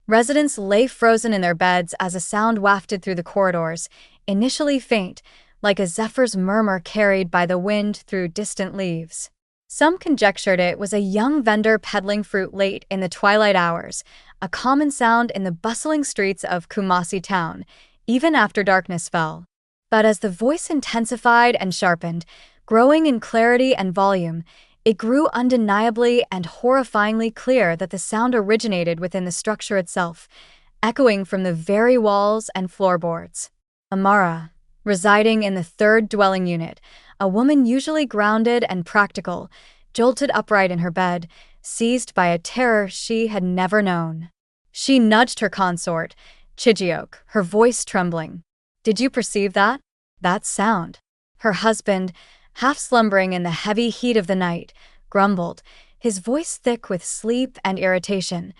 Residents lay frozen in their beds as a sound wafted through the corridors, initially faint, like a zephyr's murmur carried by the wind through distant leaves. Some conjectured it was a young vendor peddling fruit late in the twilight hours, a common sound in the bustling streets of Kumasi town, even after darkness fell. But as the voice intensified and sharpened, growing in clarity and volume, it grew undeniably and horrifyingly clear that the sound originated within the structure itself, echoing from the very walls and floorboards. Amara, residing in the third dwelling unit, a woman usually grounded and practical, jolted upright in her bed, seized by a terror she had never known. She nudged her consort, Chijioke, her voice trembling. "Did you perceive that? That sound?" Her husband, half slumbering in the heavy heat of the night, grumbled, his voice thick with sleep and irritation.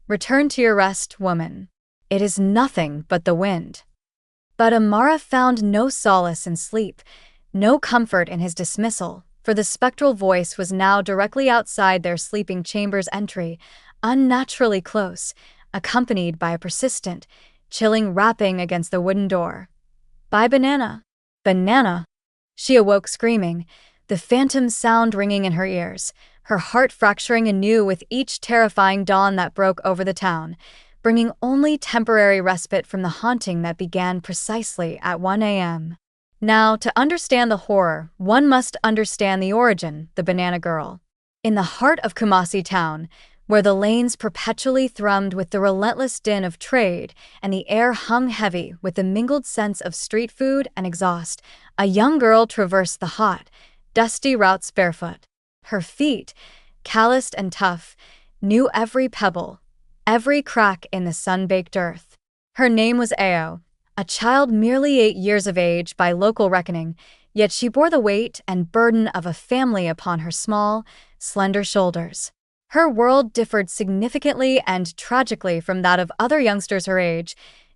"Return to your rest, woman. It is nothing but the wind." But Amara found no solace in sleep, no comfort in his dismissal, for the spectral voice was now directly outside their sleeping chamber's entry, unnaturally close, accompanied by a persistent, chilling rapping against the wooden door. "Buy banana. Banana." She awoke screaming, the phantom sound ringing in her ears, her heart fracturing anew with each terrifying dawn that broke over the town, bringing only temporary respite from the haunting that began precisely at 1 a.m. Now, to understand the horror, one must understand the origin, the banana girl. In the heart of Kumasi town, where the lanes perpetually thrummed with the relentless din of trade and the air hung heavy with the mingled scents of street food and exhaust, a young girl traversed the hot, dusty routes barefoot. Her feet, calloused and tough, knew every pebble, every crack in the sun-baked earth. Her name was Ao, a child merely 8 years of age by local reckoning, yet she bore the weight and burden of a family upon her small, slender shoulders. Her world differed significantly and tragically from that of other youngsters her age,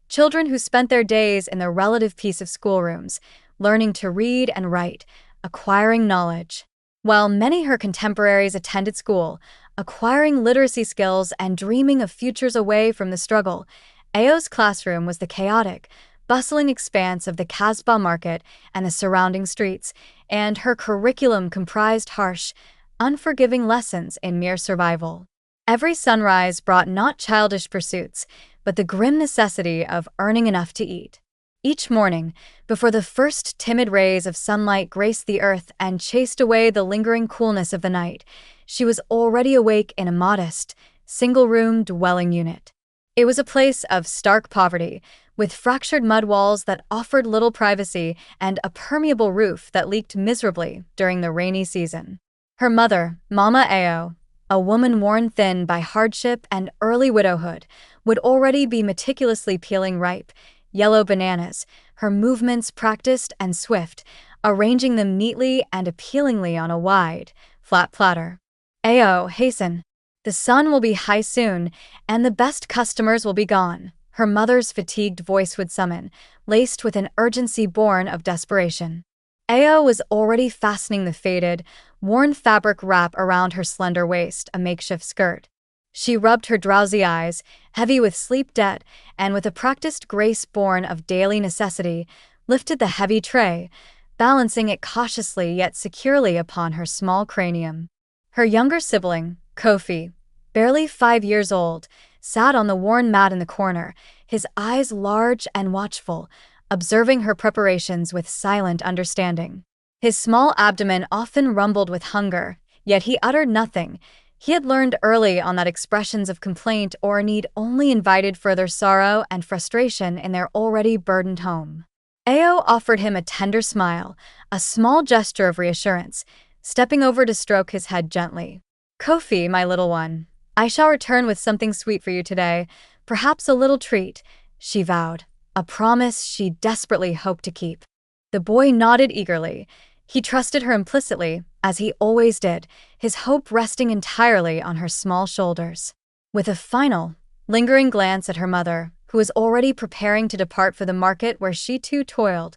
children who spent their days in the relative peace of schoolrooms, learning to read and write, acquiring knowledge. While many her contemporaries attended school, acquiring literacy skills and dreaming of futures away from the struggle, Ao's classroom was the chaotic, bustling expanse of the Kasbah market and the surrounding streets, and her curriculum comprised harsh, unforgiving lessons in mere survival. Every sunrise brought not childish pursuits, but the grim necessity of earning enough to eat. Each morning, before the first timid rays of sunlight graced the earth and chased away the lingering coolness of the night, she was already awake in a modest, single-room dwelling unit. It was a place of stark poverty, with fractured mud walls that offered little privacy and a permeable roof that leaked miserably during the rainy season. Her mother, Mama Ao, a woman worn thin by hardship and early widowhood, would already be meticulously peeling ripe, yellow bananas, her movements practiced and swift, arranging them neatly and appealingly on a wide, flat platter. "Ao, hasten. The sun will be high soon, and the best customers will be gone," her mother's fatigued voice would summon, laced with an urgency born of desperation. Ao was already fastening the faded, worn fabric wrap around her slender waist, a makeshift skirt. She rubbed her drowsy eyes, heavy with sleep debt, and with a practiced grace born of daily necessity, lifted the heavy tray, balancing it cautiously yet securely upon her small cranium. Her younger sibling, Kofi, barely 5 years old, sat on the worn mat in the corner, his eyes large and watchful, observing her preparations with silent understanding. His small abdomen often rumbled with hunger, yet he uttered nothing. He had learned early on that expressions of complaint or need only invited further sorrow and frustration in their already burdened home. Ao offered him a tender smile, a small gesture of reassurance, stepping over to stroke his head gently. "Kofi, my little one, I shall return with something sweet for you today, perhaps a little treat," she vowed, a promise she desperately hoped to keep. The boy nodded eagerly. He trusted her implicitly, as he always did, his hope resting entirely on her small shoulders. With a final, lingering glance at her mother, who was already preparing to depart for the market where she too toiled,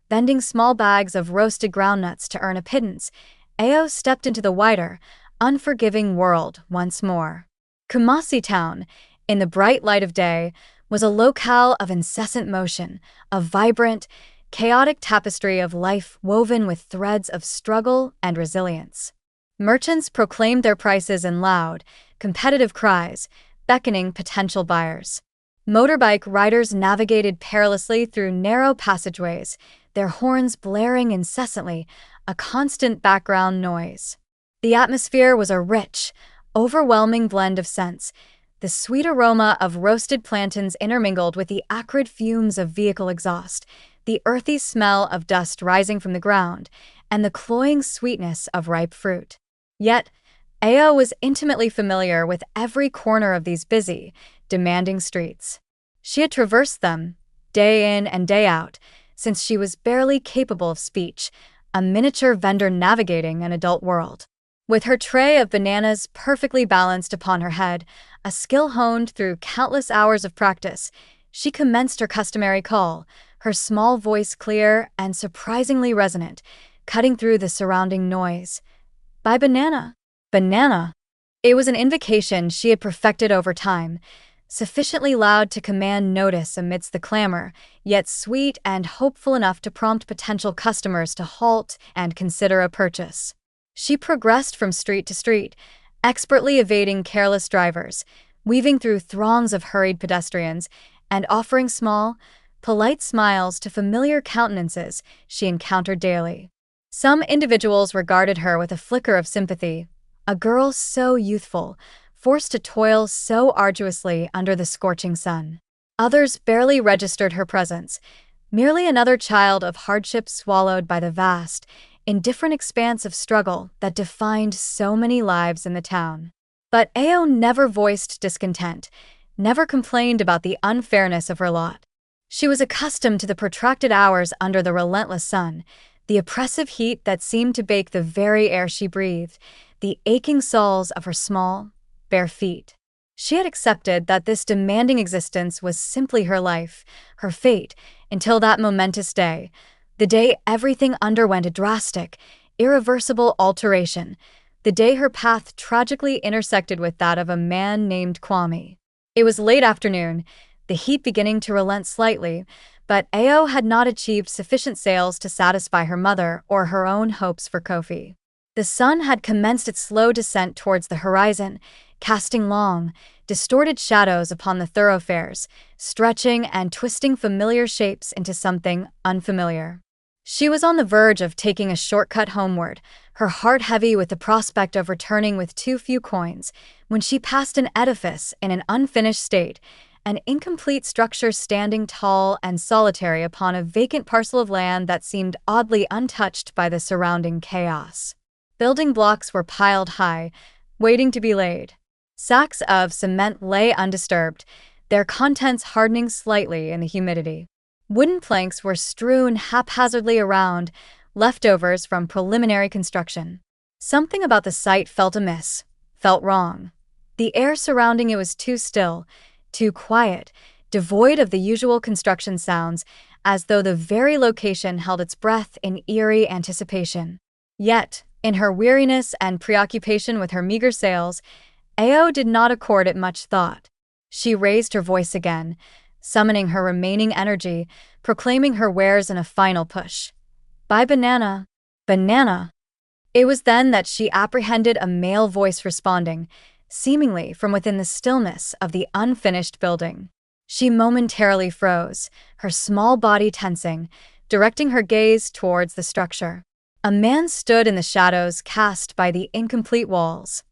vending small bags of roasted groundnuts to earn a pittance, Ao stepped into the wider, unforgiving world once more. Kumasi town, In the bright light of day was a locale of incessant motion, a vibrant, chaotic tapestry of life woven with threads of struggle and resilience. Merchants proclaimed their prices in loud, competitive cries, beckoning potential buyers. Motorbike riders navigated perilously through narrow passageways, their horns blaring incessantly, a constant background noise. The atmosphere was a rich, overwhelming blend of scents, the sweet aroma of roasted plantains intermingled with the acrid fumes of vehicle exhaust, the earthy smell of dust rising from the ground, and the cloying sweetness of ripe fruit. Yet, Ao was intimately familiar with every corner of these busy, demanding streets. She had traversed them, day in and day out, since she was barely capable of speech, a miniature vendor navigating an adult world. With her tray of bananas perfectly balanced upon her head, a skill honed through countless hours of practice, she commenced her customary call, her small voice clear and surprisingly resonant, cutting through the surrounding noise. "Buy banana. Banana." It was an invocation she had perfected over time, sufficiently loud to command notice amidst the clamor, yet sweet and hopeful enough to prompt potential customers to halt and consider a purchase. She progressed from street to street, expertly evading careless drivers, weaving through throngs of hurried pedestrians, and offering small, polite smiles to familiar countenances she encountered daily. Some individuals regarded her with a flicker of sympathy, a girl so youthful, forced to toil so arduously under the scorching sun. Others barely registered her presence, merely another child of hardship swallowed by the vast, indifferent expanse of struggle that defined so many lives in the town. But Ao never voiced discontent, never complained about the unfairness of her lot. She was accustomed to the protracted hours under the relentless sun, the oppressive heat that seemed to bake the very air she breathed, the aching soles of her small, bare feet. She had accepted that this demanding existence was simply her life, her fate, until that momentous day, the day everything underwent a drastic, irreversible alteration, the day her path tragically intersected with that of a man named Kwame. It was late afternoon, the heat beginning to relent slightly, but Ao had not achieved sufficient sales to satisfy her mother or her own hopes for Kofi. The sun had commenced its slow descent towards the horizon, casting long, distorted shadows upon the thoroughfares, stretching and twisting familiar shapes into something unfamiliar. She was on the verge of taking a shortcut homeward, her heart heavy with the prospect of returning with too few coins, when she passed an edifice in an unfinished state, an incomplete structure standing tall and solitary upon a vacant parcel of land that seemed oddly untouched by the surrounding chaos. Building blocks were piled high, waiting to be laid. Sacks of cement lay undisturbed, their contents hardening slightly in the humidity. Wooden planks were strewn haphazardly around, leftovers from preliminary construction. Something about the site felt amiss, felt wrong. The air surrounding it was too still, too quiet, devoid of the usual construction sounds, as though the very location held its breath in eerie anticipation. Yet, in her weariness and preoccupation with her meager sales, Ao did not accord it much thought. She raised her voice again, summoning her remaining energy, proclaiming her wares in a final push. "Buy banana. Banana." It was then that she apprehended a male voice responding, seemingly from within the stillness of the unfinished building. She momentarily froze, her small body tensing, directing her gaze towards the structure. A man stood in the shadows cast by the incomplete walls,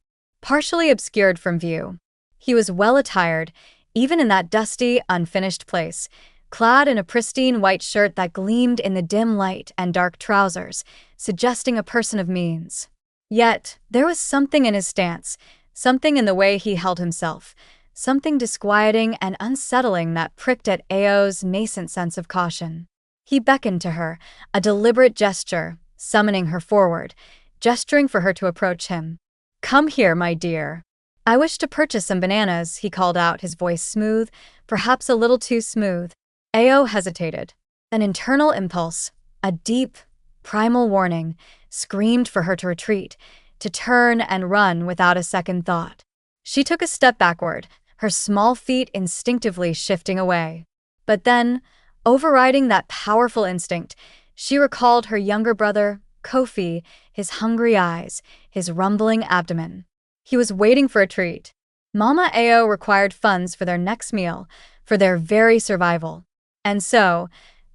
partially obscured from view. He was well attired, even in that dusty, unfinished place, clad in a pristine white shirt that gleamed in the dim light and dark trousers, suggesting a person of means. Yet, there was something in his stance, something in the way he held himself, something disquieting and unsettling that pricked at Ao's nascent sense of caution. He beckoned to her, a deliberate gesture, summoning her forward, gesturing for her to approach him. "Come here, my dear. I wish to purchase some bananas," he called out, his voice smooth, perhaps a little too smooth. Ao hesitated. An internal impulse, a deep, primal warning, screamed for her to retreat, to turn and run without a second thought. She took a step backward, her small feet instinctively shifting away. But then, overriding that powerful instinct, she recalled her younger brother, Kofi, his hungry eyes, his rumbling abdomen. He was waiting for a treat. Mama Ao required funds for their next meal, for their very survival. And so,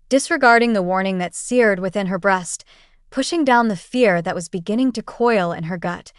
disregarding the warning that seared within her breast, pushing down the fear that was beginning to coil in her gut,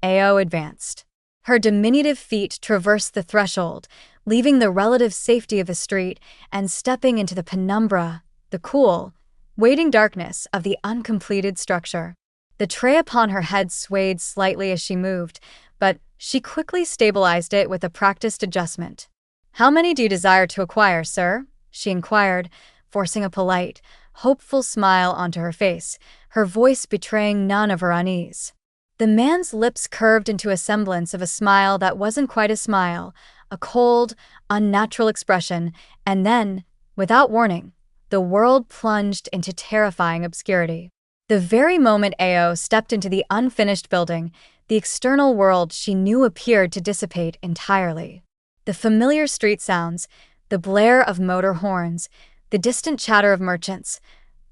Ao advanced. Her diminutive feet traversed the threshold, leaving the relative safety of the street and stepping into the penumbra, the cool, waiting darkness of the uncompleted structure. The tray upon her head swayed slightly as she moved, but she quickly stabilized it with a practiced adjustment. "How many do you desire to acquire, sir?" she inquired, forcing a polite, hopeful smile onto her face, her voice betraying none of her unease. The man's lips curved into a semblance of a smile that wasn't quite a smile, a cold, unnatural expression, and then, without warning, the world plunged into terrifying obscurity. The very moment Ao stepped into the unfinished building, the external world she knew appeared to dissipate entirely. The familiar street sounds, the blare of motor horns, the distant chatter of merchants,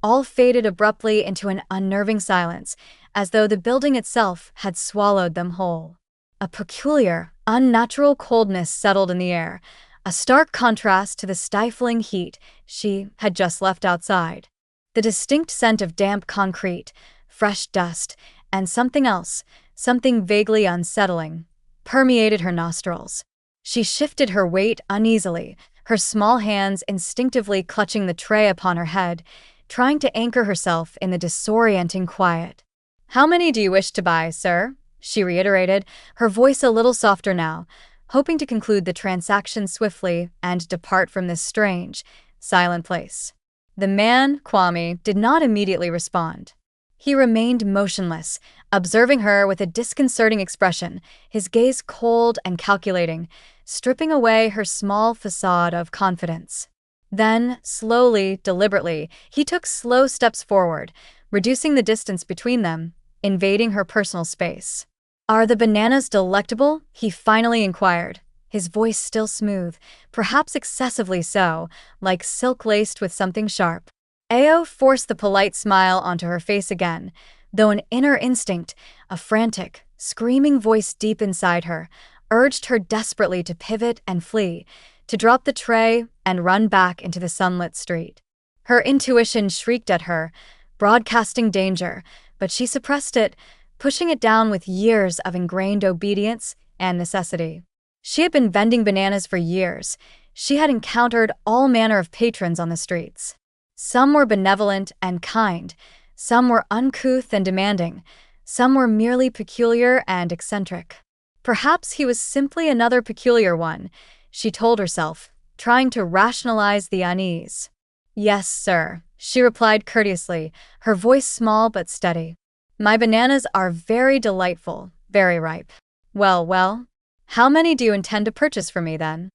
all faded abruptly into an unnerving silence, as though the building itself had swallowed them whole. A peculiar, unnatural coldness settled in the air, a stark contrast to the stifling heat she had just left outside. The distinct scent of damp concrete, fresh dust, and something else, something vaguely unsettling, permeated her nostrils. She shifted her weight uneasily, her small hands instinctively clutching the tray upon her head, trying to anchor herself in the disorienting quiet. "How many do you wish to buy, sir?" she reiterated, her voice a little softer now, hoping to conclude the transaction swiftly and depart from this strange, silent place. The man, Kwame, did not immediately respond. He remained motionless, observing her with a disconcerting expression, his gaze cold and calculating, stripping away her small facade of confidence. Then, slowly, deliberately, he took slow steps forward, reducing the distance between them, invading her personal space. "Are the bananas delectable?" he finally inquired, his voice still smooth, perhaps excessively so, like silk laced with something sharp. Ao forced the polite smile onto her face again, though an inner instinct, a frantic, screaming voice deep inside her, urged her desperately to pivot and flee, to drop the tray and run back into the sunlit street. Her intuition shrieked at her, broadcasting danger, but she suppressed it, pushing it down with years of ingrained obedience and necessity. She had been vending bananas for years. She had encountered all manner of patrons on the streets. Some were benevolent and kind, some were uncouth and demanding, some were merely peculiar and eccentric. Perhaps he was simply another peculiar one, she told herself, trying to rationalize the unease. "Yes, sir," she replied courteously, her voice small but steady. "My bananas are very delightful, very ripe." Well, how many do you intend to purchase from me then?"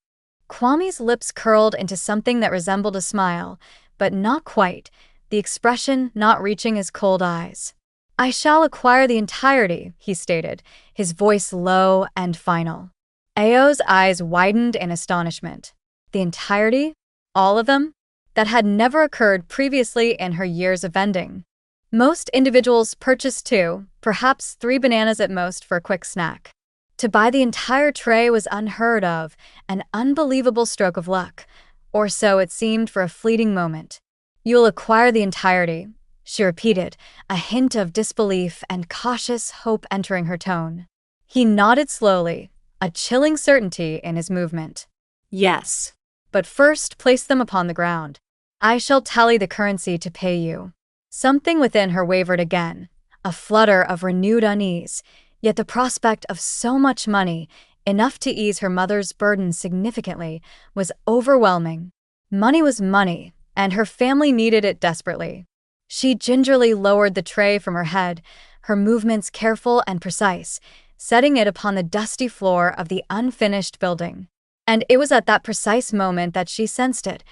Kwame's lips curled into something that resembled a smile, but not quite, the expression not reaching his cold eyes. "I shall acquire the entirety," he stated, his voice low and final. Ao's eyes widened in astonishment. The entirety? All of them? That had never occurred previously in her years of vending. Most individuals purchased 2, perhaps 3 bananas at most for a quick snack. To buy the entire tray was unheard of, an unbelievable stroke of luck, or so it seemed for a fleeting moment. "You'll acquire the entirety," she repeated, a hint of disbelief and cautious hope entering her tone. He nodded slowly, a chilling certainty in his movement. "Yes. But first place them upon the ground. I shall tally the currency to pay you." Something within her wavered again, a flutter of renewed unease, yet the prospect of so much money, enough to ease her mother's burden significantly, was overwhelming. Money was money, and her family needed it desperately. She gingerly lowered the tray from her head, her movements careful and precise, setting it upon the dusty floor of the unfinished building. And it was at that precise moment that she sensed it,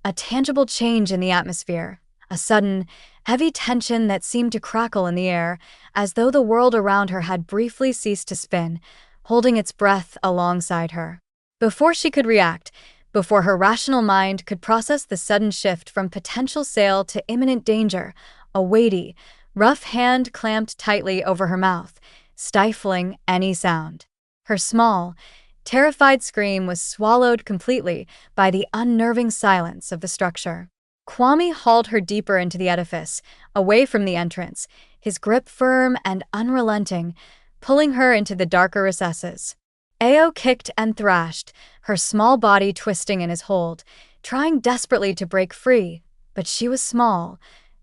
a tangible change in the atmosphere, a sudden, heavy tension that seemed to crackle in the air, as though the world around her had briefly ceased to spin, holding its breath alongside her. Before she could react, before her rational mind could process the sudden shift from potential sale to imminent danger, a weighty, rough hand clamped tightly over her mouth, stifling any sound. Her small, terrified scream was swallowed completely by the unnerving silence of the structure. Kwame hauled her deeper into the edifice, away from the entrance, his grip firm and unrelenting, pulling her into the darker recesses. Ao kicked and thrashed, her small body twisting in his hold, trying desperately to break free, but she was small,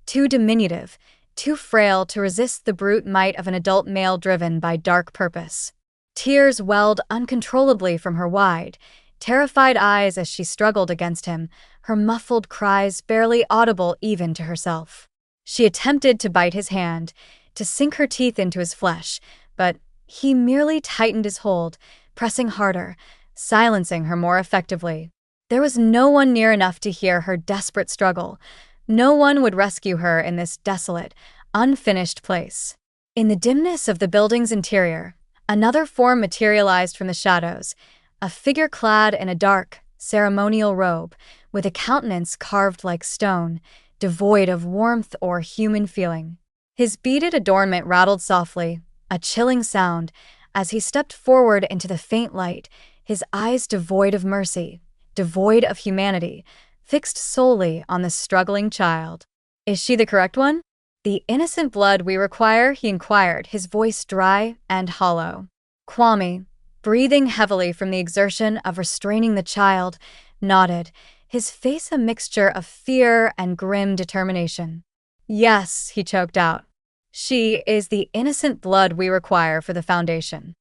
too diminutive, too frail to resist the brute might of an adult male driven by dark purpose. Tears welled uncontrollably from her wide, terrified eyes as she struggled against him, her muffled cries barely audible even to herself. She attempted to bite his hand, to sink her teeth into his flesh, but he merely tightened his hold, pressing harder, silencing her more effectively. There was no one near enough to hear her desperate struggle. No one would rescue her in this desolate, unfinished place. In the dimness of the building's interior, another form materialized from the shadows, a figure clad in a dark, ceremonial robe, with a countenance carved like stone, devoid of warmth or human feeling. His beaded adornment rattled softly, a chilling sound, as he stepped forward into the faint light, his eyes devoid of mercy, devoid of humanity, fixed solely on the struggling child. "Is she the correct one? The innocent blood we require?" he inquired, his voice dry and hollow. Kwame, breathing heavily from the exertion of restraining the child, nodded, his face a mixture of fear and grim determination. "Yes," he choked out. "She is the innocent blood we require for the foundation."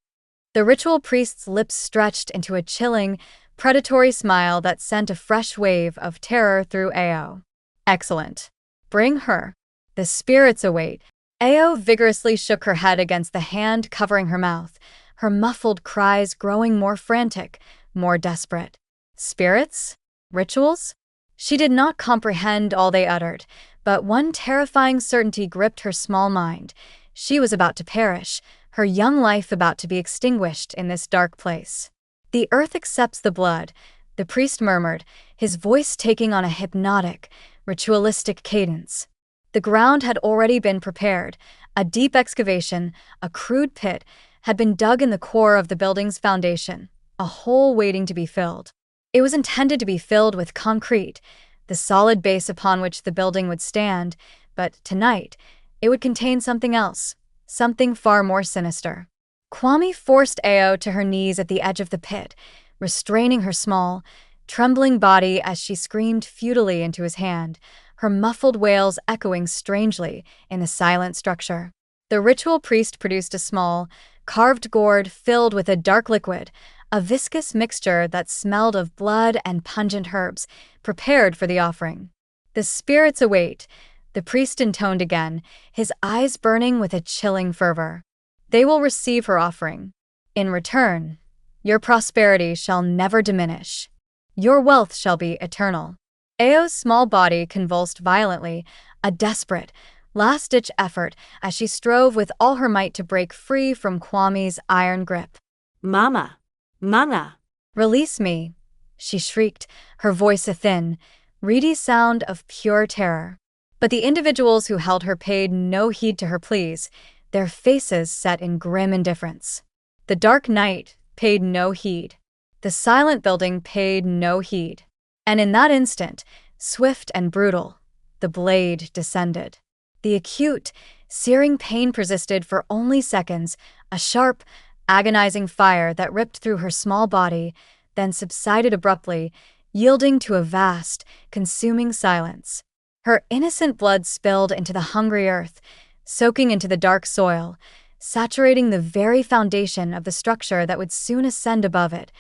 The ritual priest's lips stretched into a chilling, predatory smile that sent a fresh wave of terror through Ao. "Excellent. Bring her. The spirits await." Ao vigorously shook her head against the hand covering her mouth, her muffled cries growing more frantic, more desperate. Spirits? Rituals? She did not comprehend all they uttered, but one terrifying certainty gripped her small mind. She was about to perish, her young life about to be extinguished in this dark place. "The earth accepts the blood," the priest murmured, his voice taking on a hypnotic, ritualistic cadence. The ground had already been prepared. A deep excavation, a crude pit, had been dug in the core of the building's foundation, a hole waiting to be filled. It was intended to be filled with concrete, the solid base upon which the building would stand, but tonight it would contain something else, something far more sinister. Kwame forced Ao to her knees at the edge of the pit, restraining her small, trembling body as she screamed futilely into his hand, her muffled wails echoing strangely in the silent structure. The ritual priest produced a small, carved gourd filled with a dark liquid, a viscous mixture that smelled of blood and pungent herbs, prepared for the offering. "The spirits await," the priest intoned again, his eyes burning with a chilling fervor. "They will receive her offering. In return, your prosperity shall never diminish. Your wealth shall be eternal." Ao's small body convulsed violently, a desperate, last-ditch effort as she strove with all her might to break free from Kwame's iron grip. "Mama! Mama!" "Release me," she shrieked, her voice a thin, reedy sound of pure terror. But the individuals who held her paid no heed to her pleas, their faces set in grim indifference. The dark night paid no heed. The silent building paid no heed. And in that instant, swift and brutal, the blade descended. The acute, searing pain persisted for only seconds, a sharp, agonizing fire that ripped through her small body, then subsided abruptly, yielding to a vast, consuming silence. Her innocent blood spilled into the hungry earth, soaking into the dark soil, saturating the very foundation of the structure that would soon ascend above it,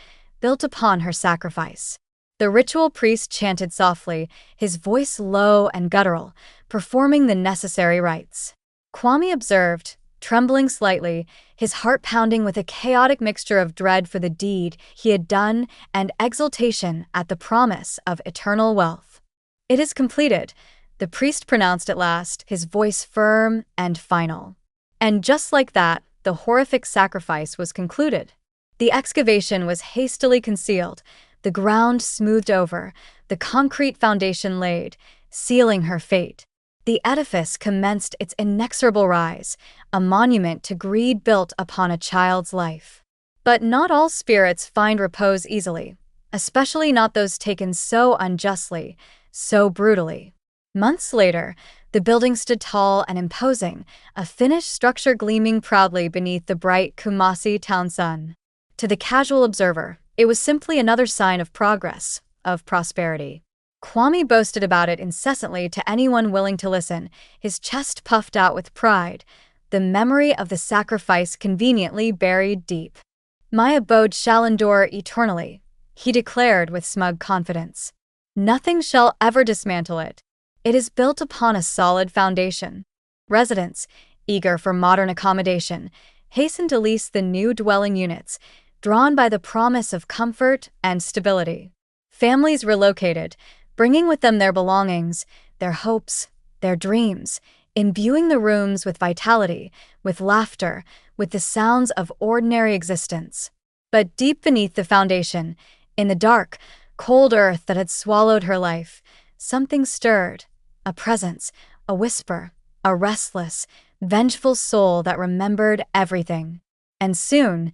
built upon her sacrifice. The ritual priest chanted softly, his voice low and guttural, performing the necessary rites. Kwame observed, trembling slightly, his heart pounding with a chaotic mixture of dread for the deed he had done and exultation at the promise of eternal wealth. "It is completed," the priest pronounced at last, his voice firm and final. And just like that, the horrific sacrifice was concluded. The excavation was hastily concealed, the ground smoothed over, the concrete foundation laid, sealing her fate. The edifice commenced its inexorable rise, a monument to greed built upon a child's life. But not all spirits find repose easily, especially not those taken so unjustly, so brutally. Months later, the building stood tall and imposing, a finished structure gleaming proudly beneath the bright Kumasi town sun. To the casual observer, it was simply another sign of progress, of prosperity. Kwame boasted about it incessantly to anyone willing to listen, his chest puffed out with pride, the memory of the sacrifice conveniently buried deep. "My abode shall endure eternally," he declared with smug confidence. "Nothing shall ever dismantle it. It is built upon a solid foundation." Residents, eager for modern accommodation, hastened to lease the new dwelling units, drawn by the promise of comfort and stability. Families relocated, bringing with them their belongings, their hopes, their dreams, imbuing the rooms with vitality, with laughter, with the sounds of ordinary existence. But deep beneath the foundation, in the dark, cold earth that had swallowed her life, something stirred, a presence, a whisper, a restless, vengeful soul that remembered everything. And soon,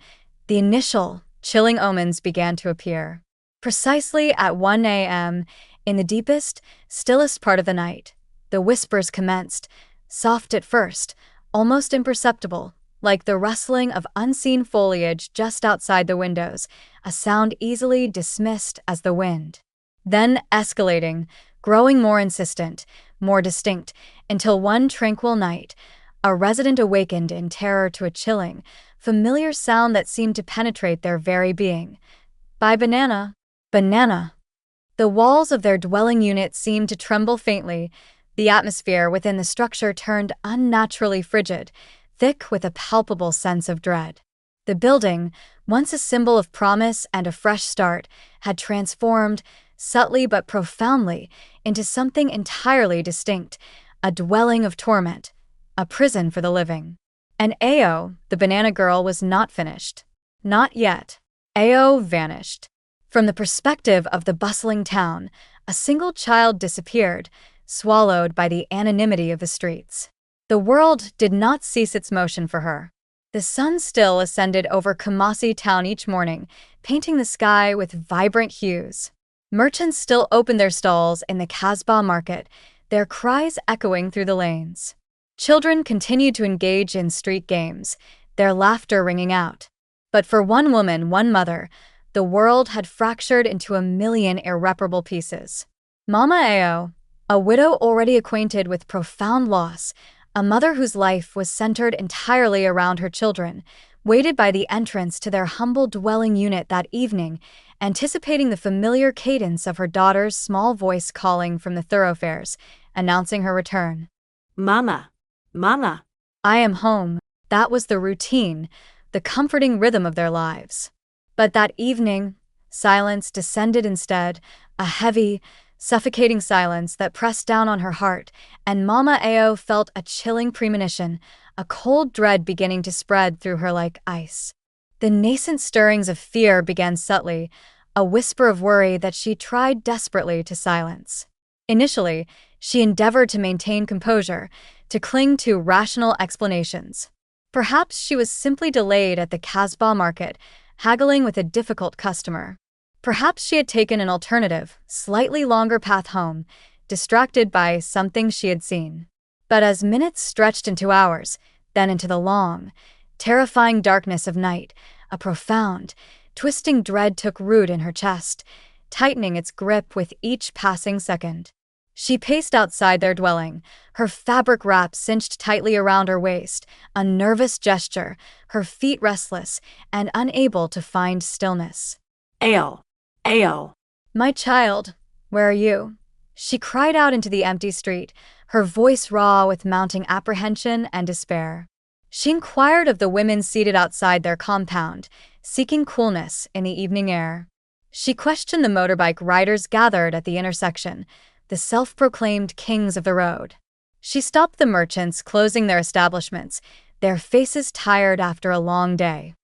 the initial, chilling omens began to appear. Precisely at 1 a.m., in the deepest, stillest part of the night, the whispers commenced, soft at first, almost imperceptible, like the rustling of unseen foliage just outside the windows, a sound easily dismissed as the wind. Then escalating, growing more insistent, more distinct, until one tranquil night, a resident awakened in terror to a chilling, familiar sound that seemed to penetrate their very being. "By banana! Banana!" The walls of their dwelling unit seemed to tremble faintly, the atmosphere within the structure turned unnaturally frigid, thick with a palpable sense of dread. The building, once a symbol of promise and a fresh start, had transformed, subtly but profoundly, into something entirely distinct, a dwelling of torment, a prison for the living. And Ao, the banana girl, was not finished. Not yet. Ao vanished. From the perspective of the bustling town, a single child disappeared, swallowed by the anonymity of the streets. The world did not cease its motion for her. The sun still ascended over Kumasi town each morning, painting the sky with vibrant hues. Merchants still opened their stalls in the Kasbah market, their cries echoing through the lanes. Children continued to engage in street games, their laughter ringing out. But for one woman, one mother, the world had fractured into a million irreparable pieces. Mama Ao, a widow already acquainted with profound loss, a mother whose life was centered entirely around her children, waited by the entrance to their humble dwelling unit that evening, anticipating the familiar cadence of her daughter's small voice calling from the thoroughfares, announcing her return. "Mama! Mama!" "I am home." That was the routine, the comforting rhythm of their lives. But that evening, silence descended instead, a heavy, suffocating silence that pressed down on her heart, and Mama Ao felt a chilling premonition, a cold dread beginning to spread through her like ice. The nascent stirrings of fear began subtly, a whisper of worry that she tried desperately to silence. Initially, she endeavored to maintain composure, to cling to rational explanations. Perhaps she was simply delayed at the Kasbah market, haggling with a difficult customer. Perhaps she had taken an alternative, slightly longer path home, distracted by something she had seen. But as minutes stretched into hours, then into the long, terrifying darkness of night, a profound, twisting dread took root in her chest, tightening its grip with each passing second. She paced outside their dwelling, her fabric wrap cinched tightly around her waist, a nervous gesture, her feet restless and unable to find stillness. "Ao! Ao!" "My child, where are you?" She cried out into the empty street, her voice raw with mounting apprehension and despair. She inquired of the women seated outside their compound, seeking coolness in the evening air. She questioned the motorbike riders gathered at the intersection, the self-proclaimed kings of the road. She stopped the merchants closing their establishments, their faces tired after a long day.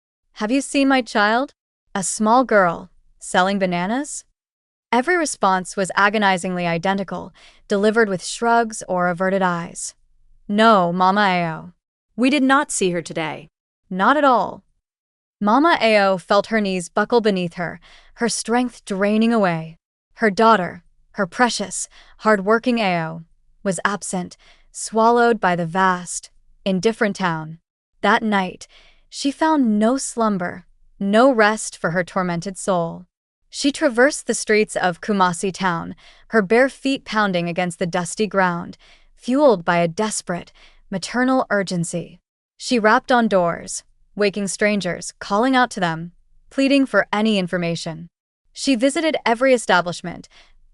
Have you seen my child? A small girl, selling bananas? Every response was agonizingly identical, delivered with shrugs or averted eyes. No, Mama Ao. We did not see her today. Not at all. Mama Ao felt her knees buckle beneath her, her strength draining away. Her daughter, her precious, hard-working Ao, was absent, swallowed by the vast, indifferent town. That night, she found no slumber, no rest for her tormented soul. She traversed the streets of Kumasi town, her bare feet pounding against the dusty ground, fueled by a desperate, maternal urgency. She rapped on doors, waking strangers, calling out to them, pleading for any information. She visited every establishment,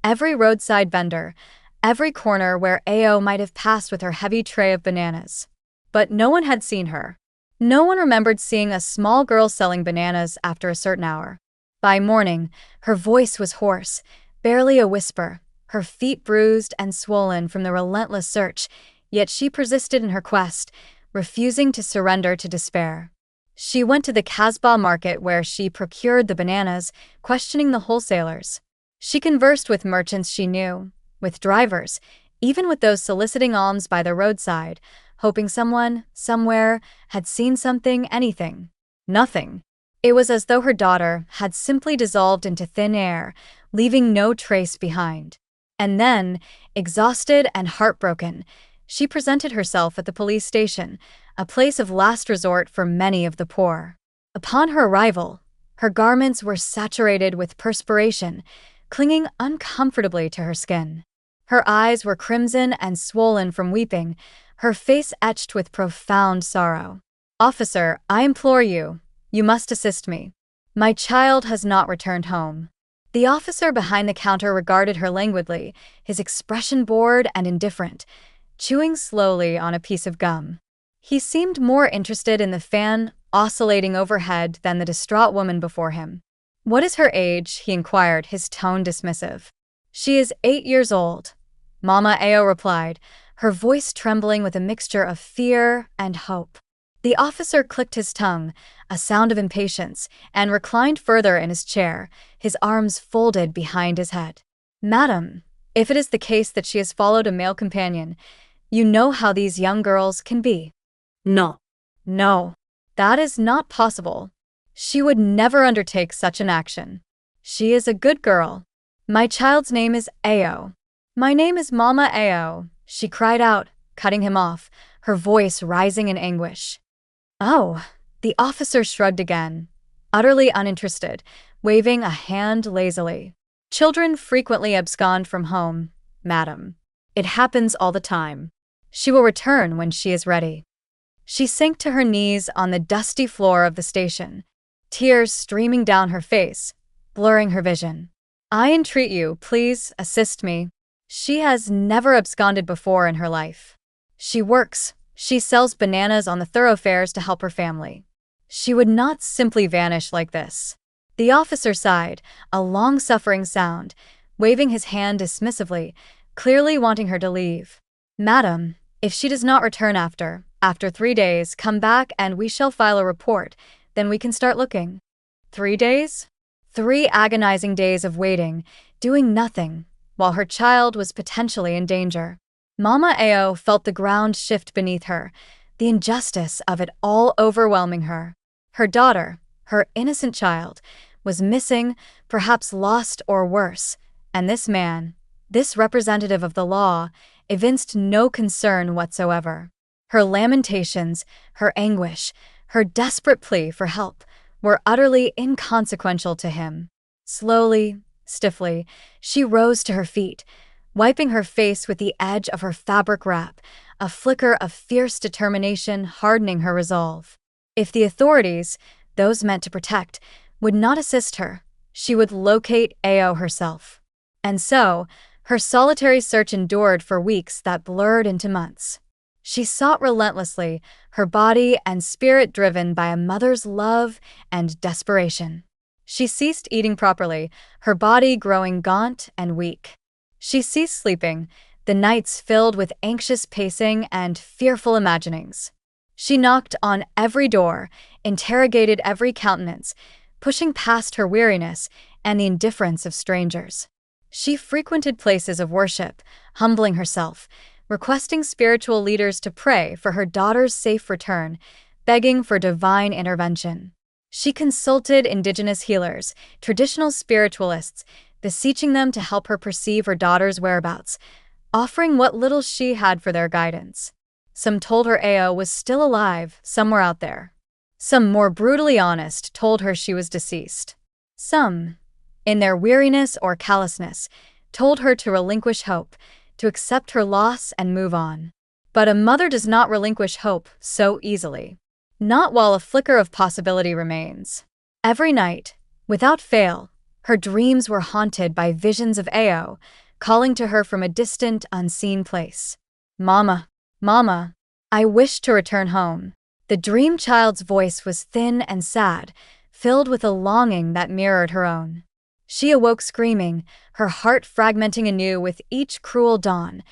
every roadside vendor, every corner where Ao might have passed with her heavy tray of bananas. But no one had seen her. No one remembered seeing a small girl selling bananas after a certain hour. By morning, her voice was hoarse, barely a whisper, her feet bruised and swollen from the relentless search, yet she persisted in her quest, refusing to surrender to despair. She went to the Kasbah market where she procured the bananas, questioning the wholesalers. She conversed with merchants she knew, with drivers, even with those soliciting alms by the roadside, hoping someone, somewhere, had seen something, anything. Nothing. It was as though her daughter had simply dissolved into thin air, leaving no trace behind. And then, exhausted and heartbroken, she presented herself at the police station, a place of last resort for many of the poor. Upon her arrival, her garments were saturated with perspiration, clinging uncomfortably to her skin. Her eyes were crimson and swollen from weeping, her face etched with profound sorrow. "Officer, I implore you, you must assist me. My child has not returned home." The officer behind the counter regarded her languidly, his expression bored and indifferent, chewing slowly on a piece of gum. He seemed more interested in the fan oscillating overhead than the distraught woman before him. "What is her age?" he inquired, his tone dismissive. "She is 8 years old," Mama Ao replied, her voice trembling with a mixture of fear and hope. The officer clicked his tongue, a sound of impatience, and reclined further in his chair, his arms folded behind his head. "Madam, if it is the case that she has followed a male companion, you know how these young girls can be." No. "No, that is not possible. She would never undertake such an action. She is a good girl. My child's name is Ao." "My name is Mama Ao," she cried out, cutting him off, her voice rising in anguish. "Oh," the officer shrugged again, utterly uninterested, waving a hand lazily. "Children frequently abscond from home, madam. It happens all the time. She will return when she is ready." She sank to her knees on the dusty floor of the station, tears streaming down her face, blurring her vision. "I entreat you, please assist me. She has never absconded before in her life. She works, she sells bananas on the thoroughfares to help her family. She would not simply vanish like this." The officer sighed, a long-suffering sound, waving his hand dismissively, clearly wanting her to leave. "Madam, if she does not return after 3 days, come back and we shall file a report, then we can start looking." 3 days? 3 agonizing days of waiting, doing nothing, while her child was potentially in danger. Mama Ao felt the ground shift beneath her, the injustice of it all overwhelming her. Her daughter, her innocent child, was missing, perhaps lost or worse, and this man, this representative of the law, evinced no concern whatsoever. Her lamentations, her anguish, her desperate plea for help were utterly inconsequential to him. Slowly, stiffly, she rose to her feet, wiping her face with the edge of her fabric wrap, a flicker of fierce determination hardening her resolve. If the authorities, those meant to protect, would not assist her, she would locate Ao herself. And so, her solitary search endured for weeks that blurred into months. She sought relentlessly, her body and spirit driven by a mother's love and desperation. She ceased eating properly, her body growing gaunt and weak. She ceased sleeping, the nights filled with anxious pacing and fearful imaginings. She knocked on every door, interrogated every countenance, pushing past her weariness and the indifference of strangers. She frequented places of worship, humbling herself, requesting spiritual leaders to pray for her daughter's safe return, begging for divine intervention. She consulted indigenous healers, traditional spiritualists, beseeching them to help her perceive her daughter's whereabouts, offering what little she had for their guidance. Some told her Ao was still alive, somewhere out there. Some, more brutally honest, told her she was deceased. Some, in their weariness or callousness, told her to relinquish hope, to accept her loss and move on. But a mother does not relinquish hope so easily. Not while a flicker of possibility remains. Every night, without fail, her dreams were haunted by visions of Ao, calling to her from a distant, unseen place. "Mama, Mama, I wish to return home." The dream child's voice was thin and sad, filled with a longing that mirrored her own. She awoke screaming, her heart fragmenting anew with each cruel dawn,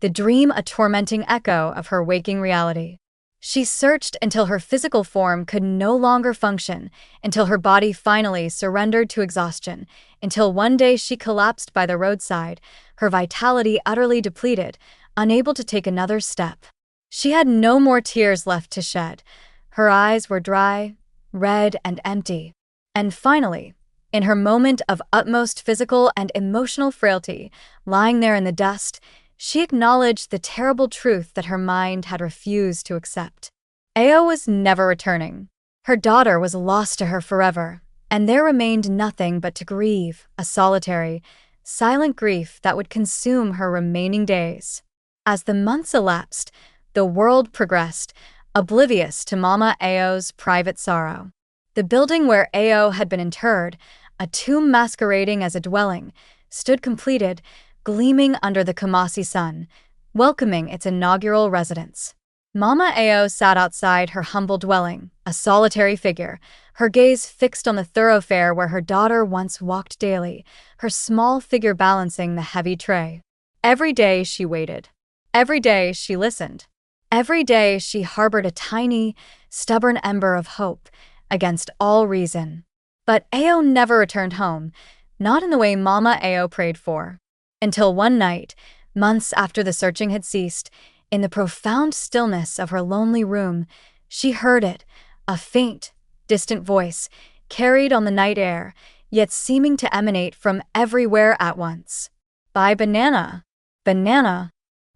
the dream a tormenting echo of her waking reality. She searched until her physical form could no longer function, until her body finally surrendered to exhaustion, until one day she collapsed by the roadside, her vitality utterly depleted, unable to take another step. She had no more tears left to shed. Her eyes were dry, red, and empty. And finally, in her moment of utmost physical and emotional frailty, lying there in the dust, she acknowledged the terrible truth that her mind had refused to accept. Ao was never returning. Her daughter was lost to her forever, and there remained nothing but to grieve, a solitary, silent grief that would consume her remaining days. As the months elapsed, the world progressed, oblivious to Mama Ao's private sorrow. The building where Ao had been interred, a tomb masquerading as a dwelling, stood completed, gleaming under the Kumasi sun, welcoming its inaugural residents. Mama Ao sat outside her humble dwelling, a solitary figure, her gaze fixed on the thoroughfare where her daughter once walked daily, her small figure balancing the heavy tray. Every day she waited. Every day she listened. Every day she harbored a tiny, stubborn ember of hope against all reason. But Ao never returned home, not in the way Mama Ao prayed for. Until one night, months after the searching had ceased, in the profound stillness of her lonely room, she heard it, a faint, distant voice, carried on the night air, yet seeming to emanate from everywhere at once. "Buy banana, banana."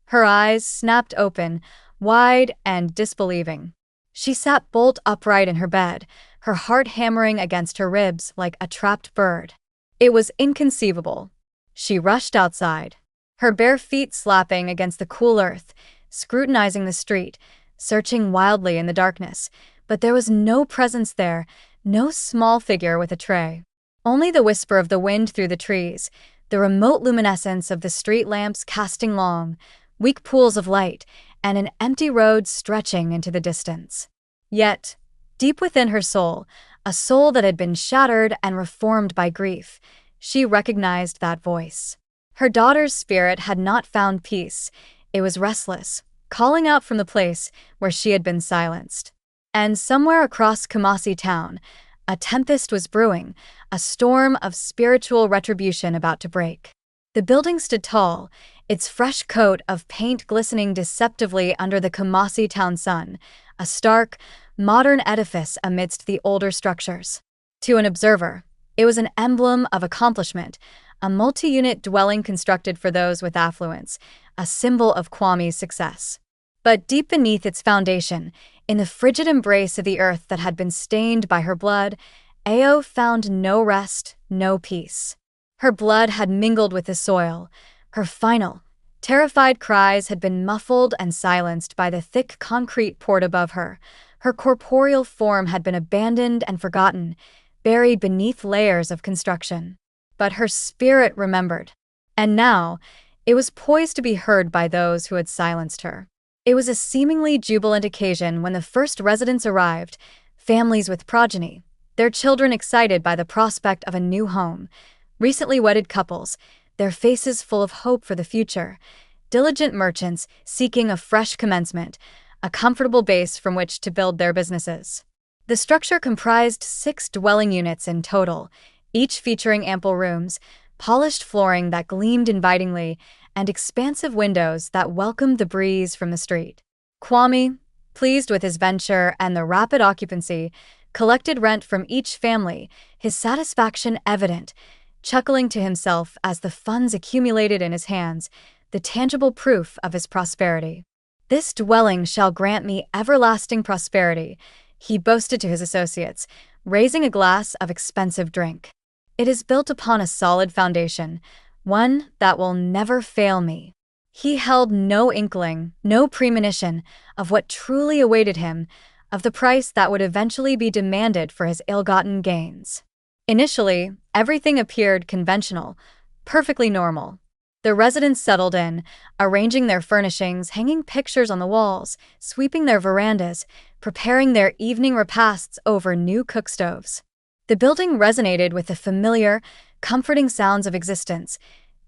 Her eyes snapped open, wide and disbelieving. She sat bolt upright in her bed, her heart hammering against her ribs like a trapped bird. It was inconceivable. She rushed outside, her bare feet slapping against the cool earth, scrutinizing the street, searching wildly in the darkness, but there was no presence there, no small figure with a tray. Only the whisper of the wind through the trees, the remote luminescence of the street lamps casting long, weak pools of light, and an empty road stretching into the distance. Yet, deep within her soul, a soul that had been shattered and reformed by grief, she recognized that voice. Her daughter's spirit had not found peace. It was restless, calling out from the place where she had been silenced. And somewhere across Kumasi town, a tempest was brewing, a storm of spiritual retribution about to break. The building stood tall, its fresh coat of paint glistening deceptively under the Kumasi town sun, a stark, modern edifice amidst the older structures. To an observer, it was an emblem of accomplishment, a multi-unit dwelling constructed for those with affluence, a symbol of Kwami's success. But deep beneath its foundation, in the frigid embrace of the earth that had been stained by her blood, Ao found no rest, no peace. Her blood had mingled with the soil. Her final, terrified cries had been muffled and silenced by the thick concrete poured above her. Her corporeal form had been abandoned and forgotten, buried beneath layers of construction. But her spirit remembered. And now, it was poised to be heard by those who had silenced her. It was a seemingly jubilant occasion when the first residents arrived, families with progeny, their children excited by the prospect of a new home, recently wedded couples, their faces full of hope for the future, diligent merchants seeking a fresh commencement, a comfortable base from which to build their businesses. The structure comprised 6 dwelling units in total, each featuring ample rooms, polished flooring that gleamed invitingly, and expansive windows that welcomed the breeze from the street. Kwame, pleased with his venture and the rapid occupancy, collected rent from each family, his satisfaction evident, chuckling to himself as the funds accumulated in his hands, the tangible proof of his prosperity. "This dwelling shall grant me everlasting prosperity," he boasted to his associates, raising a glass of expensive drink. "It is built upon a solid foundation, one that will never fail me." He held no inkling, no premonition of what truly awaited him, of the price that would eventually be demanded for his ill-gotten gains. Initially, everything appeared conventional, perfectly normal. The residents settled in, arranging their furnishings, hanging pictures on the walls, sweeping their verandas, preparing their evening repasts over new cook stoves. The building resonated with the familiar, comforting sounds of existence,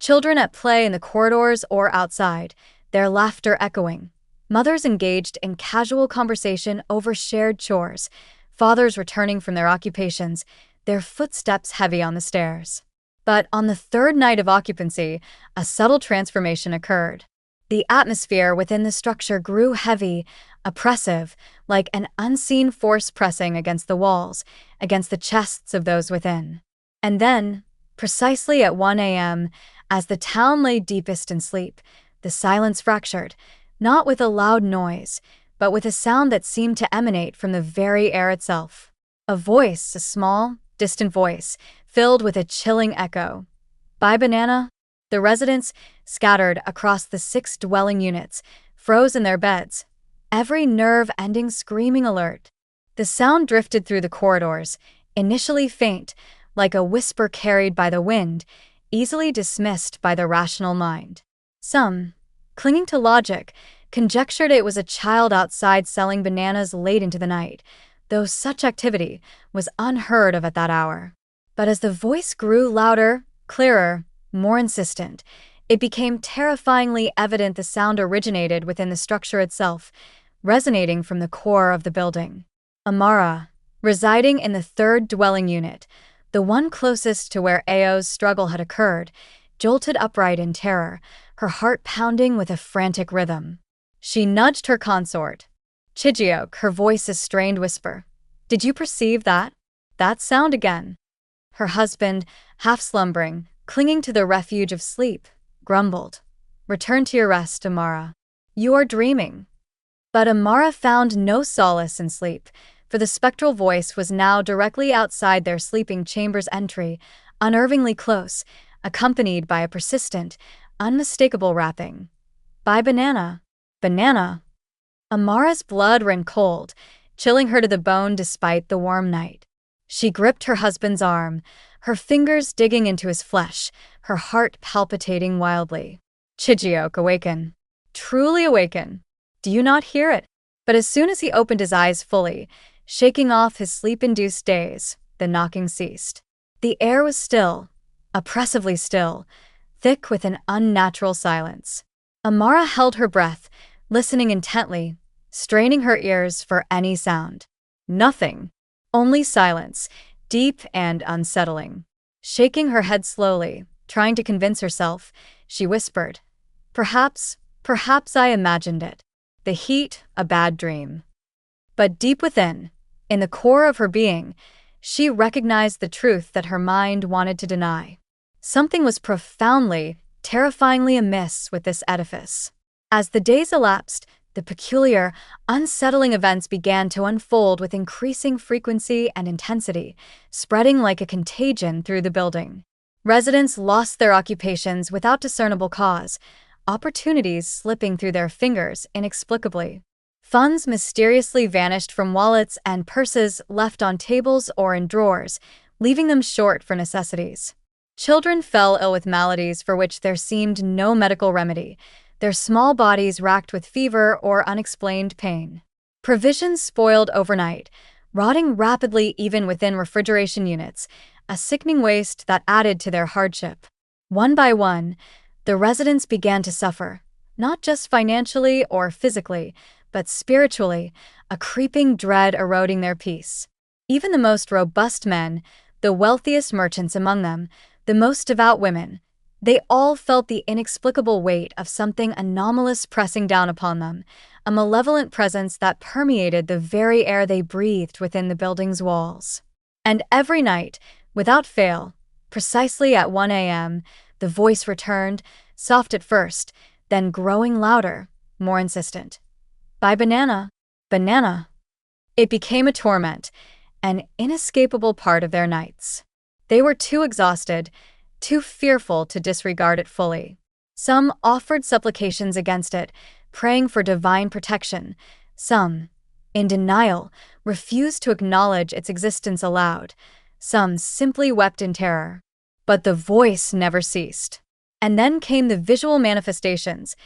children at play in the corridors or outside, their laughter echoing, mothers engaged in casual conversation over shared chores, fathers returning from their occupations, their footsteps heavy on the stairs. But on the third night of occupancy, a subtle transformation occurred. The atmosphere within the structure grew heavy, oppressive, like an unseen force pressing against the walls, against the chests of those within. And then, precisely at 1 a.m., as the town lay deepest in sleep, the silence fractured, not with a loud noise, but with a sound that seemed to emanate from the very air itself. A voice, a small, distant voice, filled with a chilling echo. "Buy banana?" The residents, scattered across the 6 dwelling units, froze in their beds, every nerve ending screaming alert. The sound drifted through the corridors, initially faint, like a whisper carried by the wind, easily dismissed by the rational mind. Some, clinging to logic, conjectured it was a child outside selling bananas late into the night, though such activity was unheard of at that hour. But as the voice grew louder, clearer, more insistent, it became terrifyingly evident the sound originated within the structure itself, resonating from the core of the building. Amara, residing in the 3rd dwelling unit, the one closest to where Ao's struggle had occurred, jolted upright in terror, her heart pounding with a frantic rhythm. She nudged her consort. "Chijioke," her voice a strained whisper. "Did you perceive that? That sound again?" Her husband, half slumbering, clinging to the refuge of sleep, grumbled. "Return to your rest, Amara. You are dreaming." But Amara found no solace in sleep, for the spectral voice was now directly outside their sleeping chamber's entry, unnervingly close, accompanied by a persistent, unmistakable rapping. "Buy banana. Banana." Amara's blood ran cold, chilling her to the bone despite the warm night. She gripped her husband's arm, her fingers digging into his flesh, her heart palpitating wildly. "Chijioke, awaken. Truly awaken. Do you not hear it?" But as soon as he opened his eyes fully, shaking off his sleep-induced daze, the knocking ceased. The air was still, oppressively still, thick with an unnatural silence. Amara held her breath, listening intently, straining her ears for any sound. Nothing. Only silence, deep and unsettling. Shaking her head slowly, trying to convince herself, she whispered, Perhaps I imagined it. The heat, a bad dream." But deep within, in the core of her being, she recognized the truth that her mind wanted to deny. Something was profoundly, terrifyingly amiss with this edifice. As the days elapsed, the peculiar, unsettling events began to unfold with increasing frequency and intensity, spreading like a contagion through the building. Residents lost their occupations without discernible cause, opportunities slipping through their fingers inexplicably. Funds mysteriously vanished from wallets and purses left on tables or in drawers, leaving them short for necessities. Children fell ill with maladies for which there seemed no medical remedy, their small bodies racked with fever or unexplained pain. Provisions spoiled overnight, rotting rapidly even within refrigeration units, a sickening waste that added to their hardship. One by one, the residents began to suffer, not just financially or physically, but spiritually, a creeping dread eroding their peace. Even the most robust men, the wealthiest merchants among them, the most devout women, they all felt the inexplicable weight of something anomalous pressing down upon them, a malevolent presence that permeated the very air they breathed within the building's walls. And every night, without fail, precisely at 1 a.m., the voice returned, soft at first, then growing louder, more insistent. "Buy banana, banana." It became a torment, an inescapable part of their nights. They were too exhausted, too fearful to disregard it fully. Some offered supplications against it, praying for divine protection. Some, in denial, refused to acknowledge its existence aloud. Some simply wept in terror. But the voice never ceased. And then came the visual manifestations,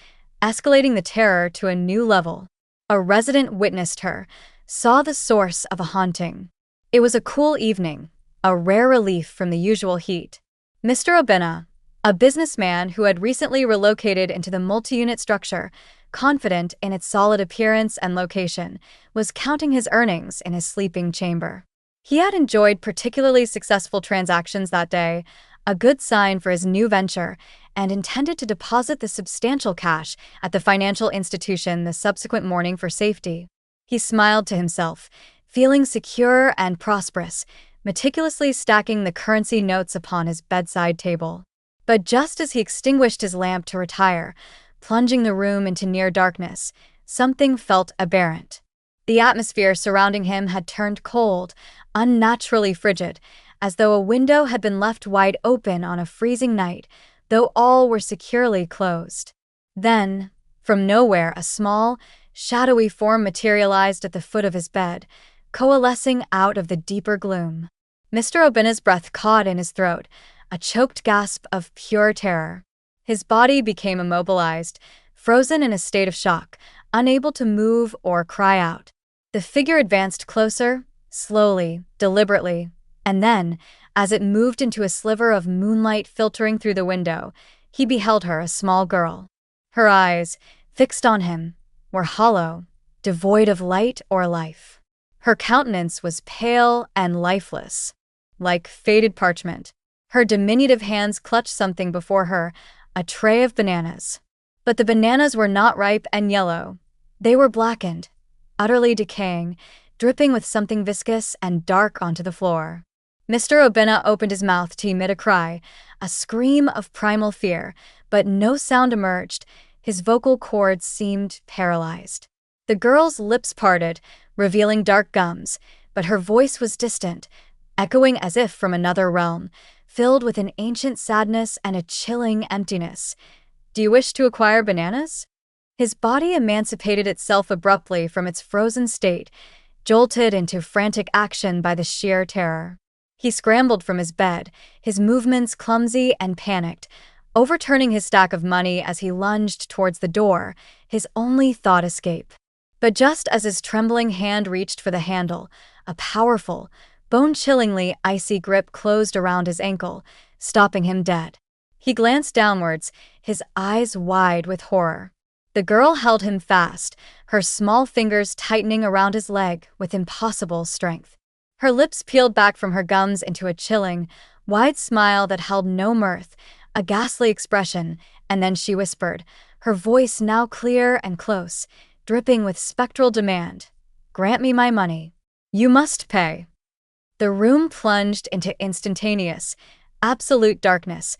escalating the terror to a new level. A resident witnessed her, saw the source of a haunting. It was a cool evening, a rare relief from the usual heat. Mr. Obinna, a businessman who had recently relocated into the multi-unit structure, confident in its solid appearance and location, was counting his earnings in his sleeping chamber. He had enjoyed particularly successful transactions that day, a good sign for his new venture, and intended to deposit the substantial cash at the financial institution the subsequent morning for safety. He smiled to himself, feeling secure and prosperous, meticulously stacking the currency notes upon his bedside table. But just as he extinguished his lamp to retire, plunging the room into near darkness, something felt aberrant. The atmosphere surrounding him had turned cold, unnaturally frigid, as though a window had been left wide open on a freezing night, though all were securely closed. Then, from nowhere, a small, shadowy form materialized at the foot of his bed, coalescing out of the deeper gloom. Mr. Obinna's breath caught in his throat, a choked gasp of pure terror. His body became immobilized, frozen in a state of shock, unable to move or cry out. The figure advanced closer, slowly, deliberately, and then, as it moved into a sliver of moonlight filtering through the window, he beheld her, a small girl. Her eyes, fixed on him, were hollow, devoid of light or life. Her countenance was pale and lifeless, like faded parchment. Her diminutive hands clutched something before her, a tray of bananas. But the bananas were not ripe and yellow. They were blackened, utterly decaying, dripping with something viscous and dark onto the floor. Mr. Obinna opened his mouth to emit a cry, a scream of primal fear, but no sound emerged. His vocal cords seemed paralyzed. The girl's lips parted, revealing dark gums, but her voice was distant, echoing as if from another realm, filled with an ancient sadness and a chilling emptiness. "Do you wish to acquire bananas?" His body emancipated itself abruptly from its frozen state, jolted into frantic action by the sheer terror. He scrambled from his bed, his movements clumsy and panicked, overturning his stack of money as he lunged towards the door, his only thought escape. But just as his trembling hand reached for the handle, a powerful, bone-chillingly icy grip closed around his ankle, stopping him dead. He glanced downwards, his eyes wide with horror. The girl held him fast, her small fingers tightening around his leg with impossible strength. Her lips peeled back from her gums into a chilling, wide smile that held no mirth, a ghastly expression, and then she whispered, her voice now clear and close, dripping with spectral demand, "Grant me my money. You must pay." The room plunged into instantaneous, absolute darkness,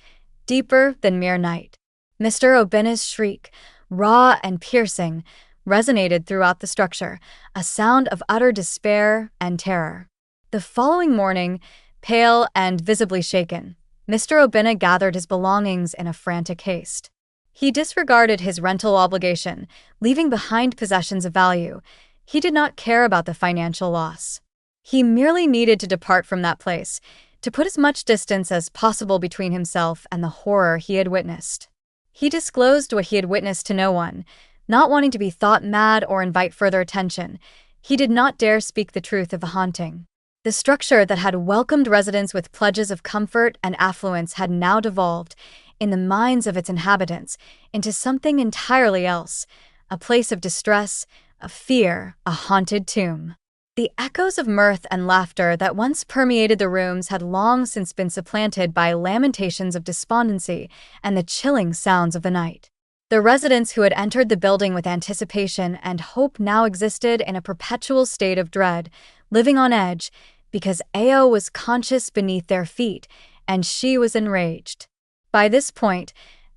deeper than mere night. Mr. Obinna's shriek, raw and piercing, resonated throughout the structure, a sound of utter despair and terror. The following morning, pale and visibly shaken, Mr. Obinna gathered his belongings in a frantic haste. He disregarded his rental obligation, leaving behind possessions of value. He did not care about the financial loss. He merely needed to depart from that place, to put as much distance as possible between himself and the horror he had witnessed. He disclosed what he had witnessed to no one, not wanting to be thought mad or invite further attention. He did not dare speak the truth of the haunting. The structure that had welcomed residents with pledges of comfort and affluence had now devolved, in the minds of its inhabitants, into something entirely else, a place of distress, a fear, a haunted tomb. The echoes of mirth and laughter that once permeated the rooms had long since been supplanted by lamentations of despondency and the chilling sounds of the night. The residents who had entered the building with anticipation and hope now existed in a perpetual state of dread, living on edge, because Ao was conscious beneath their feet, and she was enraged. By this point,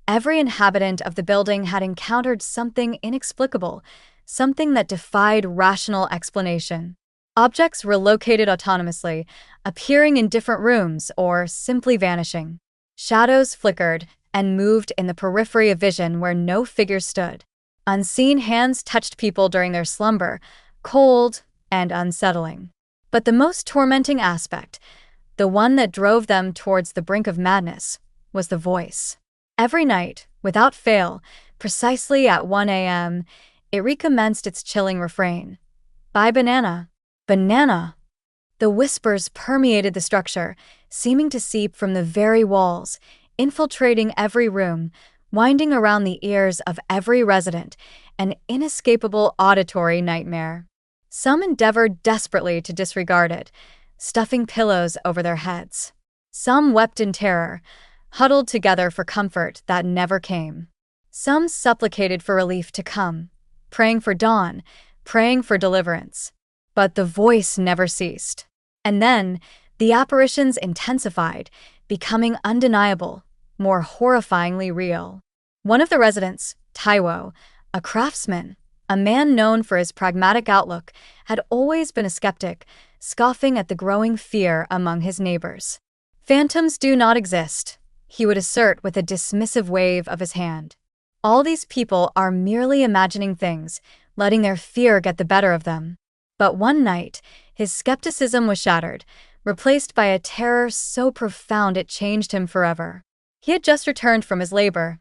every inhabitant of the building had encountered something inexplicable, something that defied rational explanation. Objects were located autonomously, appearing in different rooms or simply vanishing. Shadows flickered and moved in the periphery of vision where no figure stood. Unseen hands touched people during their slumber, cold and unsettling. But the most tormenting aspect, the one that drove them towards the brink of madness, was the voice. Every night, without fail, precisely at 1 a.m., it recommenced its chilling refrain. "Buy banana. Banana." The whispers permeated the structure, seeming to seep from the very walls, infiltrating every room, winding around the ears of every resident, an inescapable auditory nightmare. Some endeavored desperately to disregard it, stuffing pillows over their heads. Some wept in terror, huddled together for comfort that never came. Some supplicated for relief to come, praying for dawn, praying for deliverance. But the voice never ceased. And then, the apparitions intensified, becoming undeniable, more horrifyingly real. One of the residents, Taiwo, a craftsman, a man known for his pragmatic outlook, had always been a skeptic, scoffing at the growing fear among his neighbors. "Phantoms do not exist," he would assert with a dismissive wave of his hand. "All these people are merely imagining things, letting their fear get the better of them." But one night, his skepticism was shattered, replaced by a terror so profound it changed him forever. He had just returned from his labor,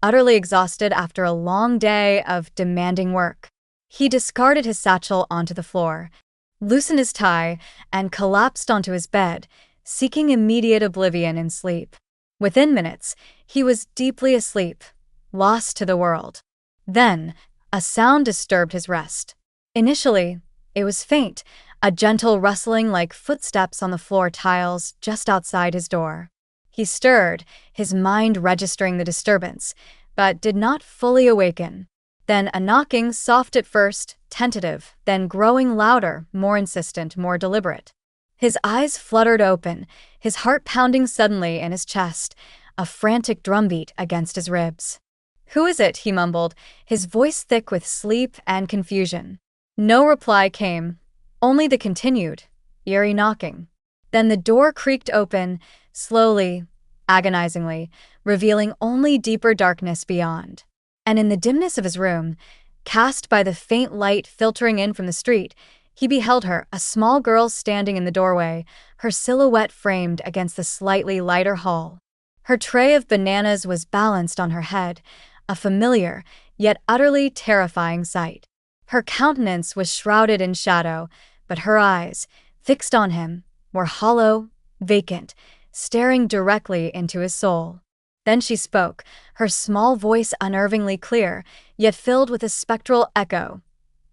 utterly exhausted after a long day of demanding work. He discarded his satchel onto the floor, loosened his tie, and collapsed onto his bed, seeking immediate oblivion in sleep. Within minutes, he was deeply asleep, lost to the world. Then, a sound disturbed his rest. Initially, it was faint, a gentle rustling like footsteps on the floor tiles just outside his door. He stirred, his mind registering the disturbance, but did not fully awaken. Then a knocking, soft at first, tentative, then growing louder, more insistent, more deliberate. His eyes fluttered open, his heart pounding suddenly in his chest, a frantic drumbeat against his ribs. "Who is it?" he mumbled, his voice thick with sleep and confusion. No reply came, only the continued, eerie knocking. Then the door creaked open, slowly, agonizingly, revealing only deeper darkness beyond. And in the dimness of his room, cast by the faint light filtering in from the street, he beheld her, a small girl standing in the doorway, her silhouette framed against the slightly lighter hall. Her tray of bananas was balanced on her head, a familiar, yet utterly terrifying sight. Her countenance was shrouded in shadow, but her eyes, fixed on him, were hollow, vacant, staring directly into his soul. Then she spoke, her small voice unnervingly clear, yet filled with a spectral echo.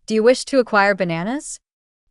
"Do you wish to acquire bananas?"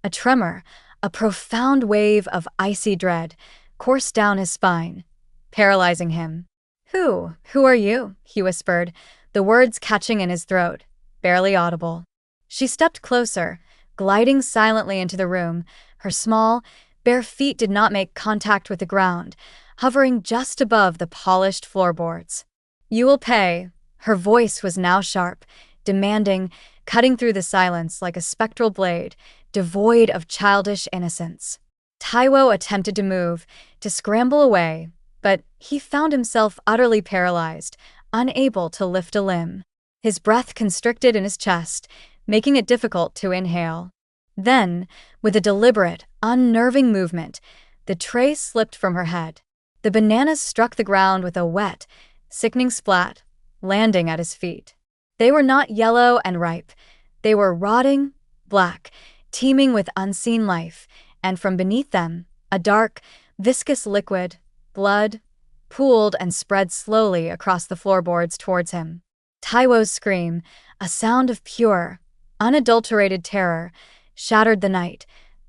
A tremor, a profound wave of icy dread, coursed down his spine, paralyzing him. Who are you?" he whispered, the words catching in his throat, barely audible. She stepped closer, gliding silently into the room. Her small, bare feet did not make contact with the ground, hovering just above the polished floorboards. "You will pay." Her voice was now sharp, demanding, cutting through the silence like a spectral blade, devoid of childish innocence. Taiwo attempted to move, to scramble away, but he found himself utterly paralyzed, unable to lift a limb. His breath constricted in his chest, making it difficult to inhale. Then, with a deliberate, unnerving movement, the tray slipped from her head. The bananas struck the ground with a wet, sickening splat, landing at his feet. They were not yellow and ripe. They were rotting, black, teeming with unseen life, and from beneath them, a dark, viscous liquid, blood, pooled and spread slowly across the floorboards towards him. Taiwo's scream, a sound of pure, unadulterated terror, shattered the night,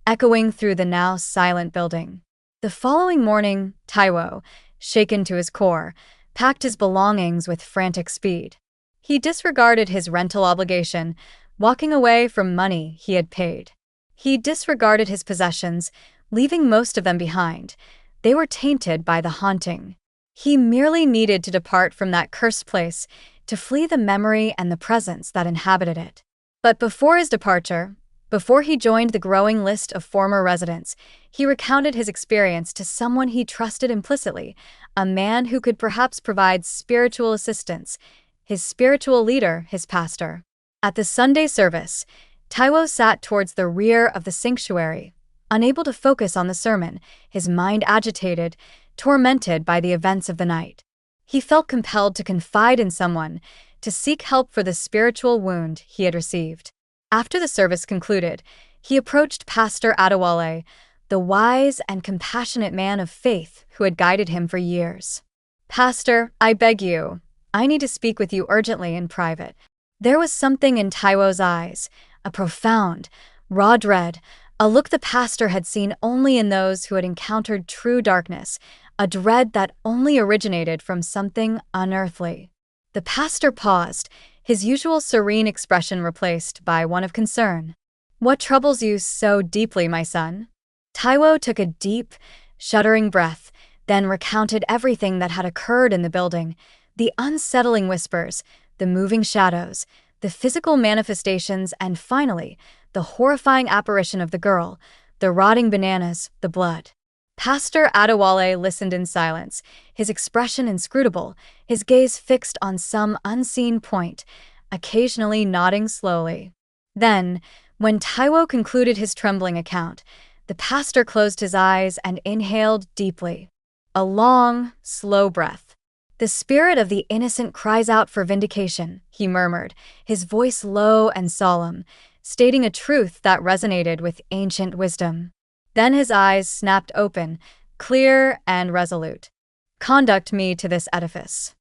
echoing through the now silent building. The following morning, Taiwo, shaken to his core, packed his belongings with frantic speed. He disregarded his rental obligation, walking away from money he had paid. He disregarded his possessions, leaving most of them behind. They were tainted by the haunting. He merely needed to depart from that cursed place, to flee the memory and the presence that inhabited it. But before his departure, before he joined the growing list of former residents, he recounted his experience to someone he trusted implicitly, a man who could perhaps provide spiritual assistance, his spiritual leader, his pastor. At the Sunday service, Taiwo sat towards the rear of the sanctuary, unable to focus on the sermon, his mind agitated, tormented by the events of the night. He felt compelled to confide in someone, to seek help for the spiritual wound he had received. After the service concluded, he approached Pastor Adewale, the wise and compassionate man of faith who had guided him for years. "Pastor, I beg you, I need to speak with you urgently in private." There was something in Taiwo's eyes, a profound, raw dread, a look the pastor had seen only in those who had encountered true darkness, a dread that only originated from something unearthly. The pastor paused, his usual serene expression replaced by one of concern. "What troubles you so deeply, my son?" Taiwo took a deep, shuddering breath, then recounted everything that had occurred in the building, the unsettling whispers, the moving shadows, the physical manifestations, and finally, the horrifying apparition of the girl, the rotting bananas, the blood. Pastor Adewale listened in silence, his expression inscrutable, his gaze fixed on some unseen point, occasionally nodding slowly. Then, when Taiwo concluded his trembling account, the pastor closed his eyes and inhaled deeply. A long, slow breath. "The spirit of the innocent cries out for vindication," he murmured, his voice low and solemn, stating a truth that resonated with ancient wisdom. Then his eyes snapped open, clear and resolute. "Conduct me to this edifice.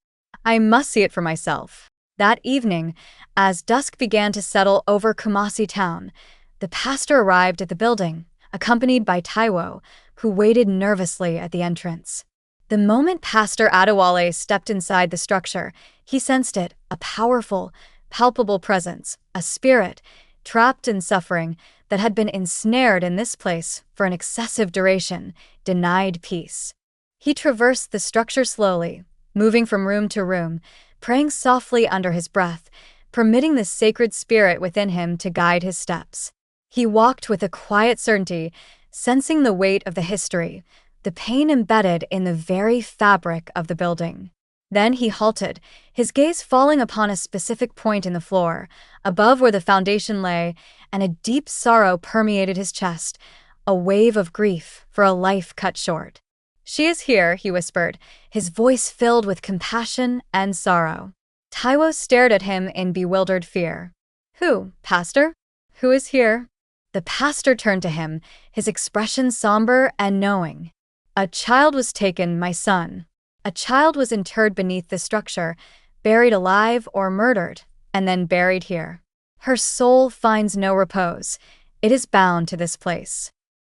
I must see it for myself." That evening, as dusk began to settle over Kumasi town, the pastor arrived at the building, accompanied by Taiwo, who waited nervously at the entrance. The moment Pastor Adewale stepped inside the structure, he sensed it, a powerful, palpable presence, a spirit, trapped in suffering, that had been ensnared in this place for an excessive duration, denied peace. He traversed the structure slowly, moving from room to room, praying softly under his breath, permitting the sacred spirit within him to guide his steps. He walked with a quiet certainty, sensing the weight of the history, the pain embedded in the very fabric of the building. Then he halted, his gaze falling upon a specific point in the floor, above where the foundation lay, and a deep sorrow permeated his chest, a wave of grief for a life cut short. "She is here," he whispered, his voice filled with compassion and sorrow. Taiwo stared at him in bewildered fear. "Who, Pastor? Who is here?" The pastor turned to him, his expression somber and knowing. "A child was taken, my son. A child was interred beneath the structure, buried alive or murdered, and then buried here. Her soul finds no repose. It is bound to this place."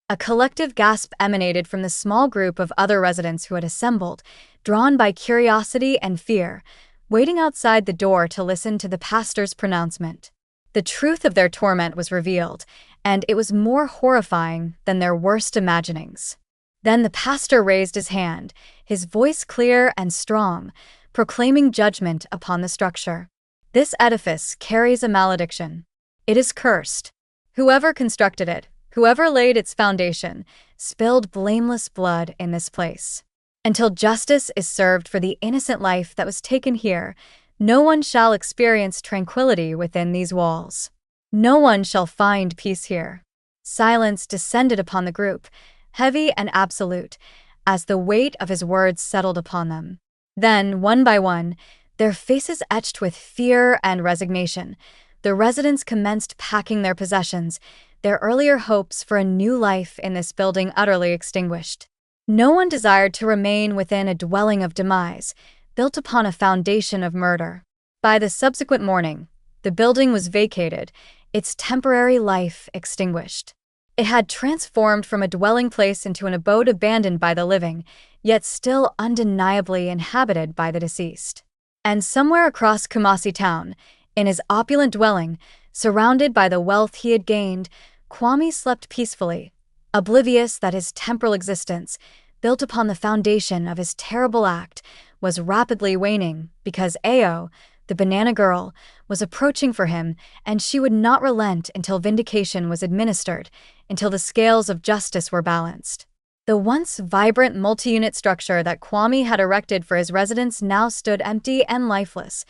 A collective gasp emanated from the small group of other residents who had assembled, drawn by curiosity and fear, waiting outside the door to listen to the pastor's pronouncement. The truth of their torment was revealed, and it was more horrifying than their worst imaginings. Then the pastor raised his hand, his voice clear and strong, proclaiming judgment upon the structure. "This edifice carries a malediction. It is cursed. Whoever constructed it, whoever laid its foundation, spilled blameless blood in this place. Until justice is served for the innocent life that was taken here, no one shall experience tranquility within these walls. No one shall find peace here." Silence descended upon the group, heavy and absolute, as the weight of his words settled upon them. Then, one by one, their faces etched with fear and resignation, the residents commenced packing their possessions, their earlier hopes for a new life in this building utterly extinguished. No one desired to remain within a dwelling of demise, built upon a foundation of murder. By the subsequent morning, the building was vacated, its temporary life extinguished. It had transformed from a dwelling place into an abode abandoned by the living, yet still undeniably inhabited by the deceased. And somewhere across Kumasi town, in his opulent dwelling, surrounded by the wealth he had gained, Kwame slept peacefully, oblivious that his temporal existence, built upon the foundation of his terrible act, was rapidly waning because Ao, the banana girl, was approaching for him, and she would not relent until vindication was administered, until the scales of justice were balanced. The once vibrant multi-unit structure that Kwame had erected for his residence now stood empty and lifeless,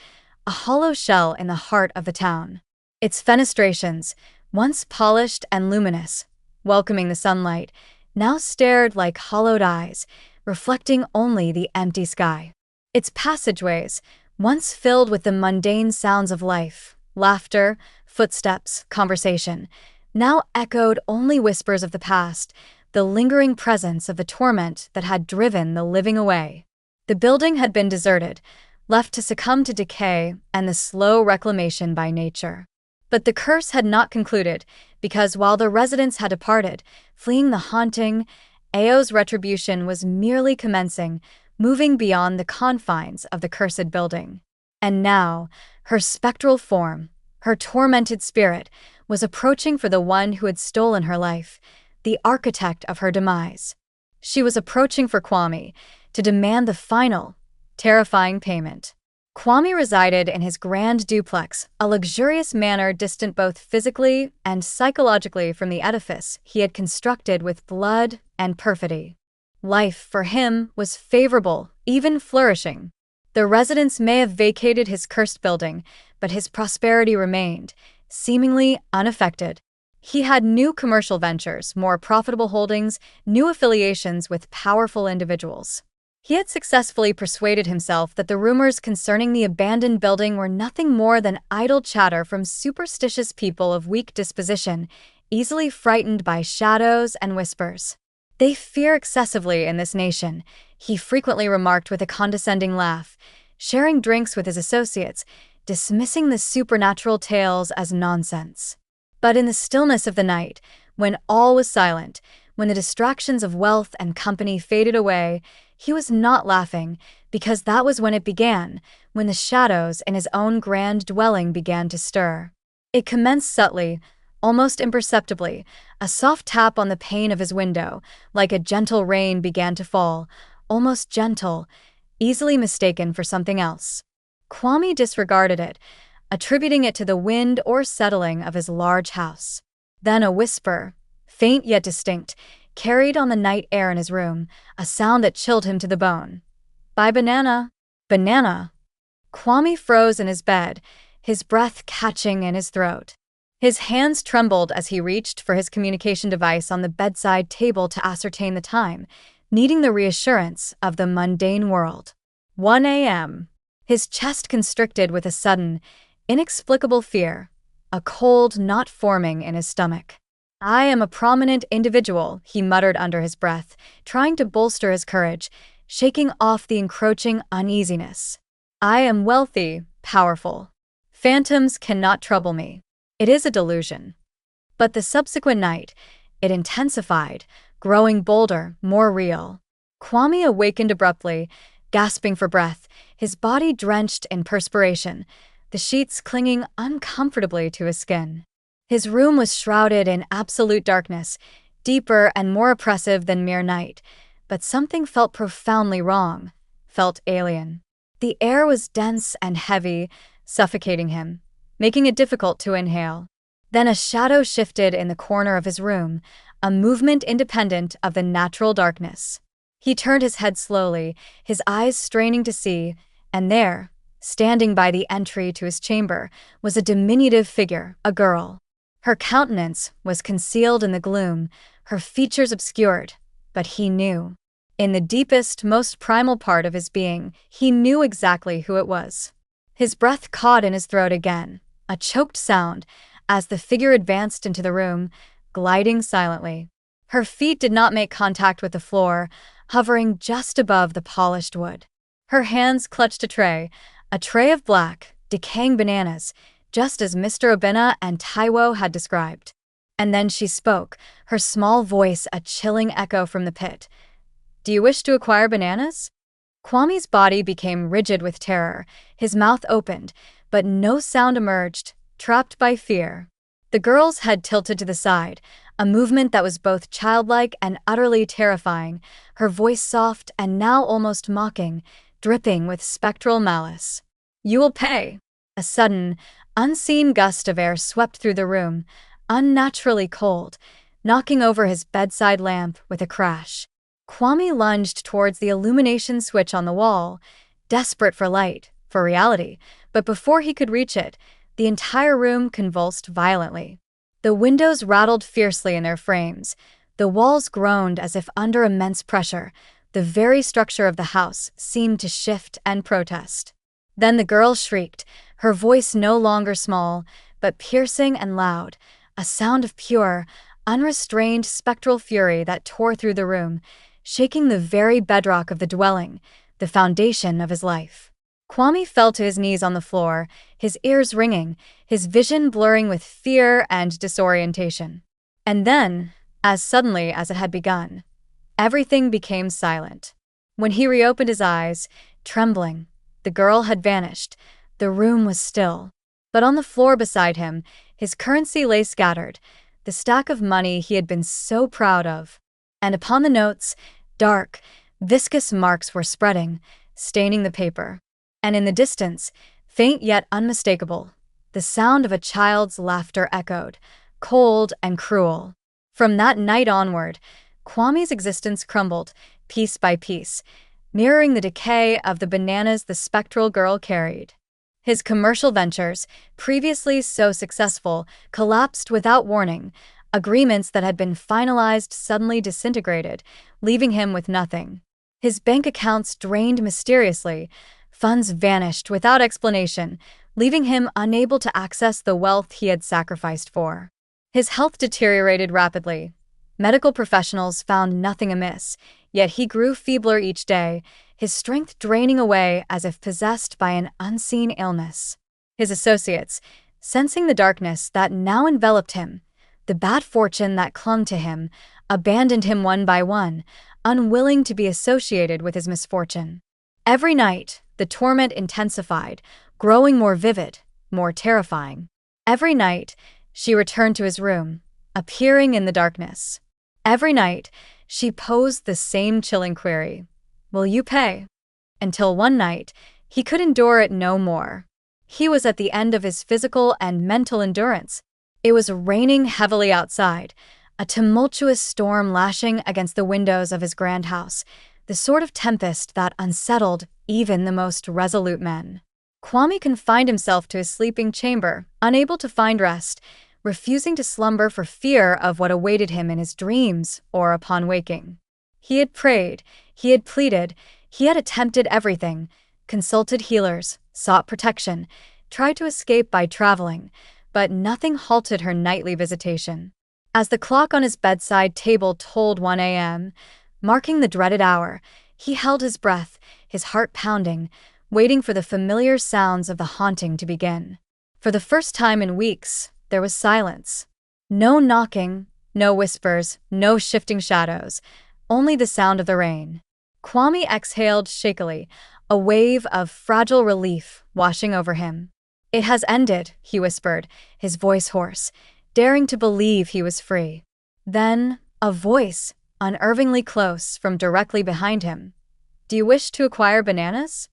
a hollow shell in the heart of the town. Its fenestrations, once polished and luminous, welcoming the sunlight, now stared like hollowed eyes, reflecting only the empty sky. Its passageways, once filled with the mundane sounds of life, laughter, footsteps, conversation, now echoed only whispers of the past, the lingering presence of the torment that had driven the living away. The building had been deserted, left to succumb to decay and the slow reclamation by nature. But the curse had not concluded, because while the residents had departed, fleeing the haunting, Ao's retribution was merely commencing, moving beyond the confines of the cursed building. And now, her spectral form, her tormented spirit, was approaching for the one who had stolen her life, the architect of her demise. She was approaching for Kwame, to demand the final, terrifying payment. Kwame resided in his grand duplex, a luxurious manor distant both physically and psychologically from the edifice he had constructed with blood and perfidy. Life, for him, was favorable, even flourishing. The residents may have vacated his cursed building, but his prosperity remained, seemingly unaffected. He had new commercial ventures, more profitable holdings, new affiliations with powerful individuals. He had successfully persuaded himself that the rumors concerning the abandoned building were nothing more than idle chatter from superstitious people of weak disposition, easily frightened by shadows and whispers. "They fear excessively in this nation," he frequently remarked with a condescending laugh, sharing drinks with his associates, dismissing the supernatural tales as nonsense. But in the stillness of the night, when all was silent, when the distractions of wealth and company faded away, he was not laughing, because that was when it began, when the shadows in his own grand dwelling began to stir. It commenced subtly, almost imperceptibly. A soft tap on the pane of his window, like a gentle rain, began to fall, almost gentle, easily mistaken for something else. Kwame disregarded it, attributing it to the wind or settling of his large house. Then a whisper, faint yet distinct, carried on the night air in his room, a sound that chilled him to the bone. "Buy banana, banana." Kwame froze in his bed, his breath catching in his throat. His hands trembled as he reached for his communication device on the bedside table to ascertain the time, needing the reassurance of the mundane world. 1 a.m. His chest constricted with a sudden, inexplicable fear, a cold knot forming in his stomach. "I am a prominent individual," he muttered under his breath, trying to bolster his courage, shaking off the encroaching uneasiness. "I am wealthy, powerful. Phantoms cannot trouble me. It is a delusion." But the subsequent night, it intensified, growing bolder, more real. Kwame awakened abruptly, gasping for breath, his body drenched in perspiration, the sheets clinging uncomfortably to his skin. His room was shrouded in absolute darkness, deeper and more oppressive than mere night, but something felt profoundly wrong, felt alien. The air was dense and heavy, suffocating him, making it difficult to inhale. Then a shadow shifted in the corner of his room, a movement independent of the natural darkness. He turned his head slowly, his eyes straining to see, and there, standing by the entry to his chamber, was a diminutive figure, a girl. Her countenance was concealed in the gloom, her features obscured, but he knew. In the deepest, most primal part of his being, he knew exactly who it was. His breath caught in his throat again, a choked sound, as the figure advanced into the room, gliding silently. Her feet did not make contact with the floor, hovering just above the polished wood. Her hands clutched a tray of black, decaying bananas, just as Mr. Obina and Taiwo had described. And then she spoke, her small voice a chilling echo from the pit. "Do you wish to acquire bananas?" Kwame's body became rigid with terror, his mouth opened, but no sound emerged, trapped by fear. The girl's head tilted to the side, a movement that was both childlike and utterly terrifying, her voice soft and now almost mocking, dripping with spectral malice. "You will pay." A sudden, unseen gust of air swept through the room, unnaturally cold, knocking over his bedside lamp with a crash. Kwame lunged towards the illumination switch on the wall, desperate for light, for reality, but before he could reach it, the entire room convulsed violently. The windows rattled fiercely in their frames, the walls groaned as if under immense pressure, the very structure of the house seemed to shift and protest. Then the girl shrieked, her voice no longer small, but piercing and loud, a sound of pure, unrestrained spectral fury that tore through the room, shaking the very bedrock of the dwelling, the foundation of his life. Kwame fell to his knees on the floor, his ears ringing, his vision blurring with fear and disorientation. And then, as suddenly as it had begun, everything became silent. When he reopened his eyes, trembling, the girl had vanished, the room was still. But on the floor beside him, his currency lay scattered, the stack of money he had been so proud of. And upon the notes, dark, viscous marks were spreading, staining the paper. And in the distance, faint yet unmistakable, the sound of a child's laughter echoed, cold and cruel. From that night onward, Kwame's existence crumbled, piece by piece, mirroring the decay of the bananas the spectral girl carried. His commercial ventures, previously so successful, collapsed without warning. Agreements that had been finalized suddenly disintegrated, leaving him with nothing. His bank accounts drained mysteriously, funds vanished without explanation, leaving him unable to access the wealth he had sacrificed for. His health deteriorated rapidly. Medical professionals found nothing amiss, yet he grew feebler each day, his strength draining away as if possessed by an unseen illness. His associates, sensing the darkness that now enveloped him, the bad fortune that clung to him, abandoned him one by one, unwilling to be associated with his misfortune. Every night, the torment intensified, growing more vivid, more terrifying. Every night, she returned to his room, appearing in the darkness. Every night, she posed the same chilling query, "Will you pay?" Until one night, he could endure it no more. He was at the end of his physical and mental endurance. It was raining heavily outside, a tumultuous storm lashing against the windows of his grand house, the sort of tempest that unsettled even the most resolute men. Kwame confined himself to his sleeping chamber, unable to find rest, refusing to slumber for fear of what awaited him in his dreams or upon waking. He had prayed, he had pleaded, he had attempted everything, consulted healers, sought protection, tried to escape by traveling, but nothing halted her nightly visitation. As the clock on his bedside table tolled 1 a.m., marking the dreaded hour, he held his breath, his heart pounding, waiting for the familiar sounds of the haunting to begin. For the first time in weeks, there was silence. No knocking, no whispers, no shifting shadows, only the sound of the rain. Kwame exhaled shakily, a wave of fragile relief washing over him. "It has ended," he whispered, his voice hoarse, daring to believe he was free. Then, a voice, unnervingly close, from directly behind him. "Do you wish to acquire bananas?"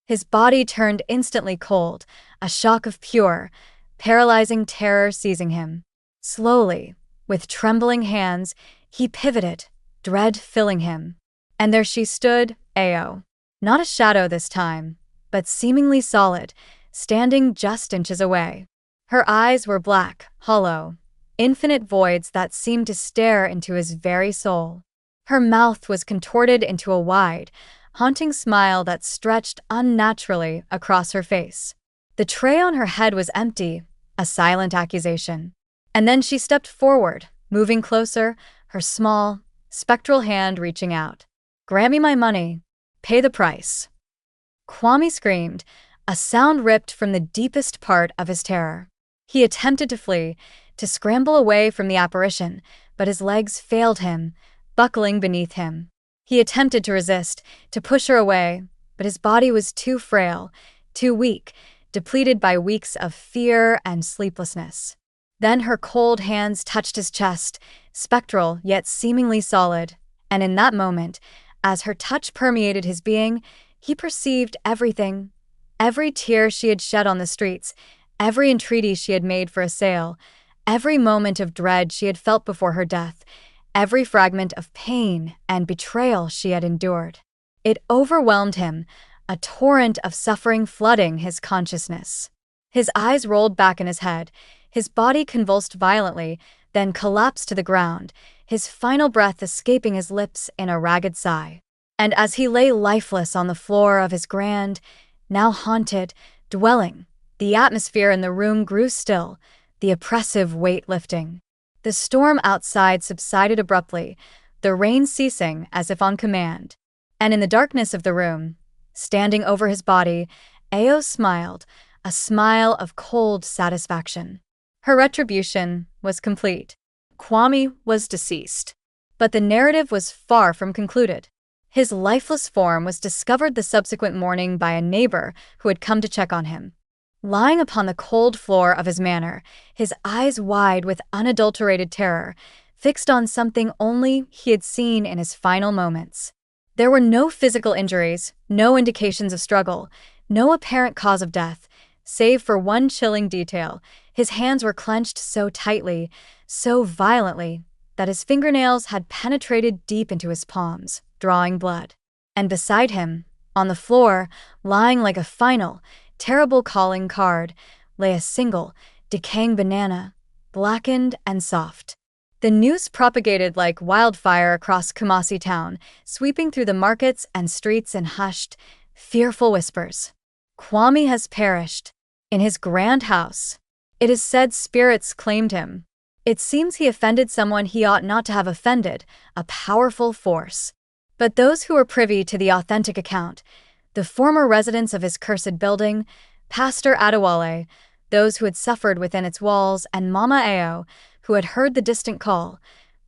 His body turned instantly cold, a shock of pure, paralyzing terror seizing him. Slowly, with trembling hands, he pivoted, dread filling him. And there she stood, Ao. Not a shadow this time, but seemingly solid, standing just inches away. Her eyes were black, hollow, infinite voids that seemed to stare into his very soul. Her mouth was contorted into a wide, haunting smile that stretched unnaturally across her face. The tray on her head was empty, a silent accusation. And then she stepped forward, moving closer, her small, spectral hand reaching out. "Grant me my money. Pay the price." Kwame screamed, a sound ripped from the deepest part of his terror. He attempted to flee, to scramble away from the apparition, but his legs failed him, buckling beneath him. He attempted to resist, to push her away, but his body was too frail, too weak, depleted by weeks of fear and sleeplessness. Then her cold hands touched his chest, spectral yet seemingly solid, and in that moment, as her touch permeated his being, he perceived everything. Every tear she had shed on the streets, every entreaty she had made for a sail, every moment of dread she had felt before her death, every fragment of pain and betrayal she had endured. It overwhelmed him, a torrent of suffering flooding his consciousness. His eyes rolled back in his head, his body convulsed violently, then collapsed to the ground, his final breath escaping his lips in a ragged sigh. And as he lay lifeless on the floor of his grand, now haunted, dwelling, the atmosphere in the room grew still, the oppressive weight lifting. The storm outside subsided abruptly, the rain ceasing as if on command. And in the darkness of the room, standing over his body, Ao smiled, a smile of cold satisfaction. Her retribution was complete. Kwame was deceased. But the narrative was far from concluded. His lifeless form was discovered the subsequent morning by a neighbor who had come to check on him. Lying upon the cold floor of his manor, his eyes wide with unadulterated terror, fixed on something only he had seen in his final moments. There were no physical injuries, no indications of struggle, no apparent cause of death, save for one chilling detail. His hands were clenched so tightly, so violently, that his fingernails had penetrated deep into his palms, drawing blood. And beside him, on the floor, lying like a final, terrible calling card, lay a single, decaying banana, blackened and soft. The news propagated like wildfire across Kumasi town, sweeping through the markets and streets in hushed, fearful whispers. Kwame has perished. In his grand house. It is said spirits claimed him. It seems he offended someone he ought not to have offended, a powerful force. But those who were privy to the authentic account, the former residents of his cursed building, Pastor Adewale, those who had suffered within its walls, and Mama Ao, who had heard the distant call,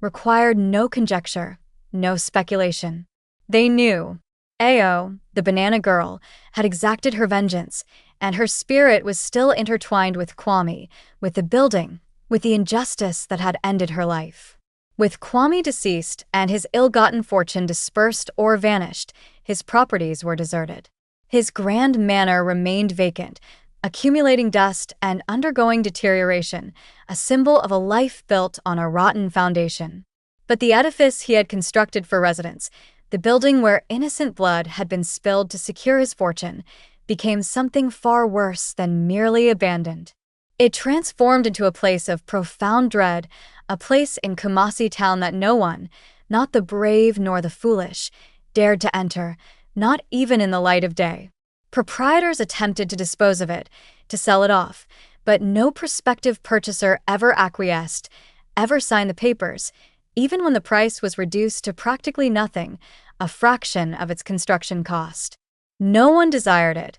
required no conjecture, no speculation. They knew. Ao, the banana girl, had exacted her vengeance, and her spirit was still intertwined with Kwame, with the building, with the injustice that had ended her life. With Kwame deceased and his ill-gotten fortune dispersed or vanished, his properties were deserted. His grand manor remained vacant, accumulating dust and undergoing deterioration, a symbol of a life built on a rotten foundation. But the edifice he had constructed for residence, the building where innocent blood had been spilled to secure his fortune, became something far worse than merely abandoned. It transformed into a place of profound dread, a place in Kumasi town that no one, not the brave nor the foolish, dared to enter, not even in the light of day. Proprietors attempted to dispose of it, to sell it off, but no prospective purchaser ever acquiesced, ever signed the papers, even when the price was reduced to practically nothing, a fraction of its construction cost. No one desired it.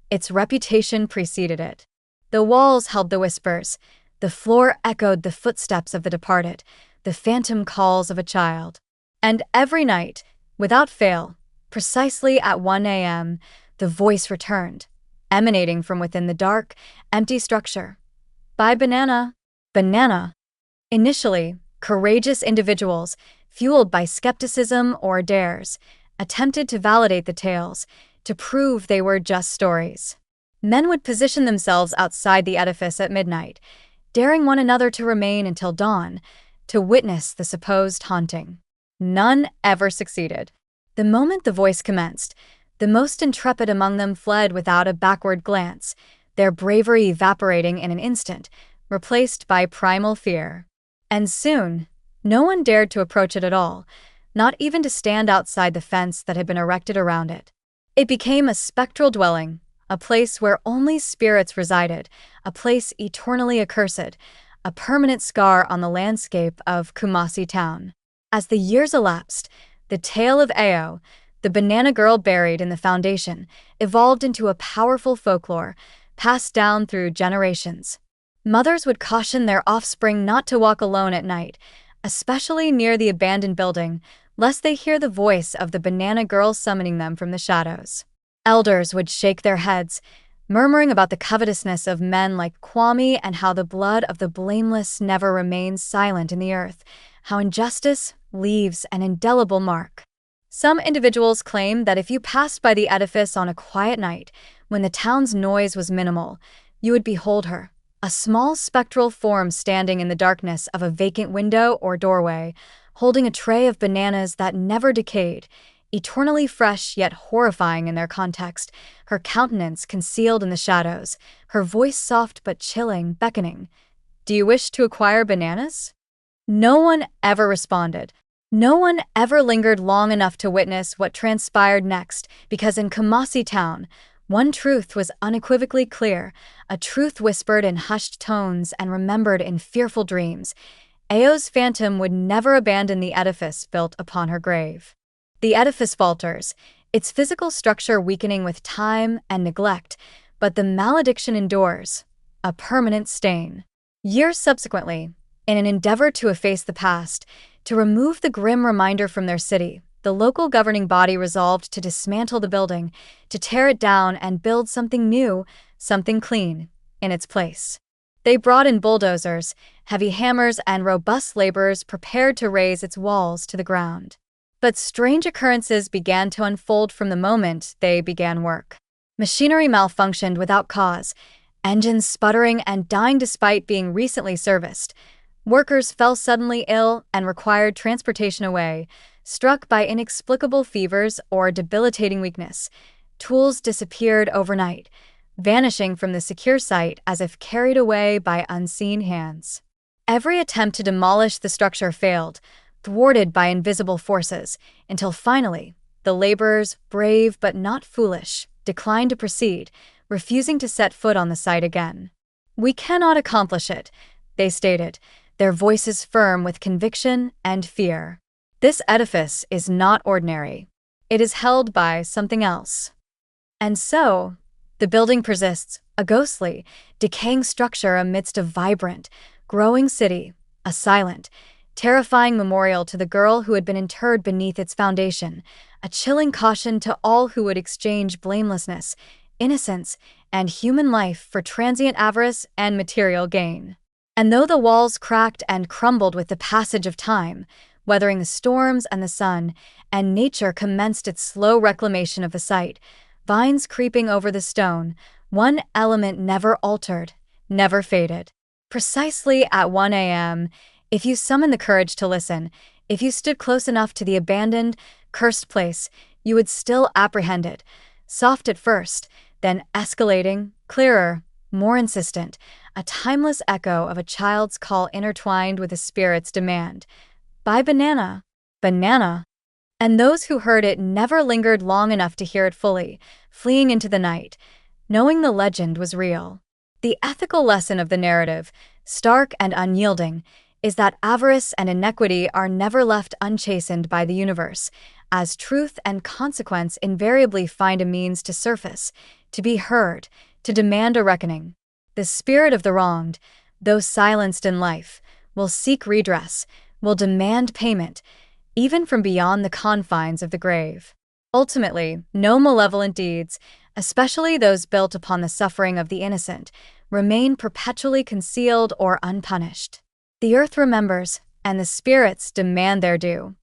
Its reputation preceded it. The walls held the whispers. The floor echoed the footsteps of the departed, the phantom calls of a child. And every night, without fail, precisely at 1 a.m., the voice returned, emanating from within the dark, empty structure. Buy banana. Banana. Initially, courageous individuals, fueled by skepticism or dares, attempted to validate the tales, to prove they were just stories. Men would position themselves outside the edifice at midnight, daring one another to remain until dawn, to witness the supposed haunting. None ever succeeded. The moment the voice commenced, the most intrepid among them fled without a backward glance, their bravery evaporating in an instant, replaced by primal fear. And soon, no one dared to approach it at all, not even to stand outside the fence that had been erected around it. It became a spectral dwelling, a place where only spirits resided, a place eternally accursed, a permanent scar on the landscape of Kumasi town. As the years elapsed, the tale of Ao, The banana girl buried in the foundation evolved into a powerful folklore, passed down through generations. Mothers would caution their offspring not to walk alone at night, especially near the abandoned building, lest they hear the voice of the banana girl summoning them from the shadows. Elders would shake their heads, murmuring about the covetousness of men like Kwame and how the blood of the blameless never remains silent in the earth, how injustice leaves an indelible mark. Some individuals claim that if you passed by the edifice on a quiet night, when the town's noise was minimal, you would behold her, a small spectral form standing in the darkness of a vacant window or doorway, holding a tray of bananas that never decayed, eternally fresh yet horrifying in their context, her countenance concealed in the shadows, her voice soft but chilling, beckoning. "Do you wish to acquire bananas?" No one ever responded. No one ever lingered long enough to witness what transpired next, because in Kumasi town, one truth was unequivocally clear, a truth whispered in hushed tones and remembered in fearful dreams. Ayo's phantom would never abandon the edifice built upon her grave. The edifice falters, its physical structure weakening with time and neglect, but the malediction endures, a permanent stain. Years subsequently, in an endeavor to efface the past, to remove the grim reminder from their city, the local governing body resolved to dismantle the building, to tear it down and build something new, something clean, in its place. They brought in bulldozers, heavy hammers, and robust laborers prepared to raze its walls to the ground. But strange occurrences began to unfold from the moment they began work. Machinery malfunctioned without cause, engines sputtering and dying despite being recently serviced. Workers fell suddenly ill and required transportation away, struck by inexplicable fevers or debilitating weakness. Tools disappeared overnight, vanishing from the secure site as if carried away by unseen hands. Every attempt to demolish the structure failed, thwarted by invisible forces, until finally, the laborers, brave but not foolish, declined to proceed, refusing to set foot on the site again. "We cannot accomplish it," they stated, their voices firm with conviction and fear. "This edifice is not ordinary. It is held by something else." And so, the building persists, a ghostly, decaying structure amidst a vibrant, growing city, a silent, terrifying memorial to the girl who had been interred beneath its foundation, a chilling caution to all who would exchange blamelessness, innocence, and human life for transient avarice and material gain. And though the walls cracked and crumbled with the passage of time, weathering the storms and the sun, and nature commenced its slow reclamation of the site, vines creeping over the stone, one element never altered, never faded. Precisely at 1 a.m., if you summoned the courage to listen, if you stood close enough to the abandoned, cursed place, you would still apprehend it, soft at first, then escalating, clearer, more insistent, a timeless echo of a child's call intertwined with a spirit's demand. "Buy banana, banana." And those who heard it never lingered long enough to hear it fully, fleeing into the night, knowing the legend was real. The ethical lesson of the narrative, stark and unyielding, is that avarice and inequity are never left unchastened by the universe, as truth and consequence invariably find a means to surface, to be heard, to demand a reckoning. The spirit of the wronged, though silenced in life, will seek redress, will demand payment, even from beyond the confines of the grave. Ultimately, no malevolent deeds, especially those built upon the suffering of the innocent, remain perpetually concealed or unpunished. The earth remembers, and the spirits demand their due.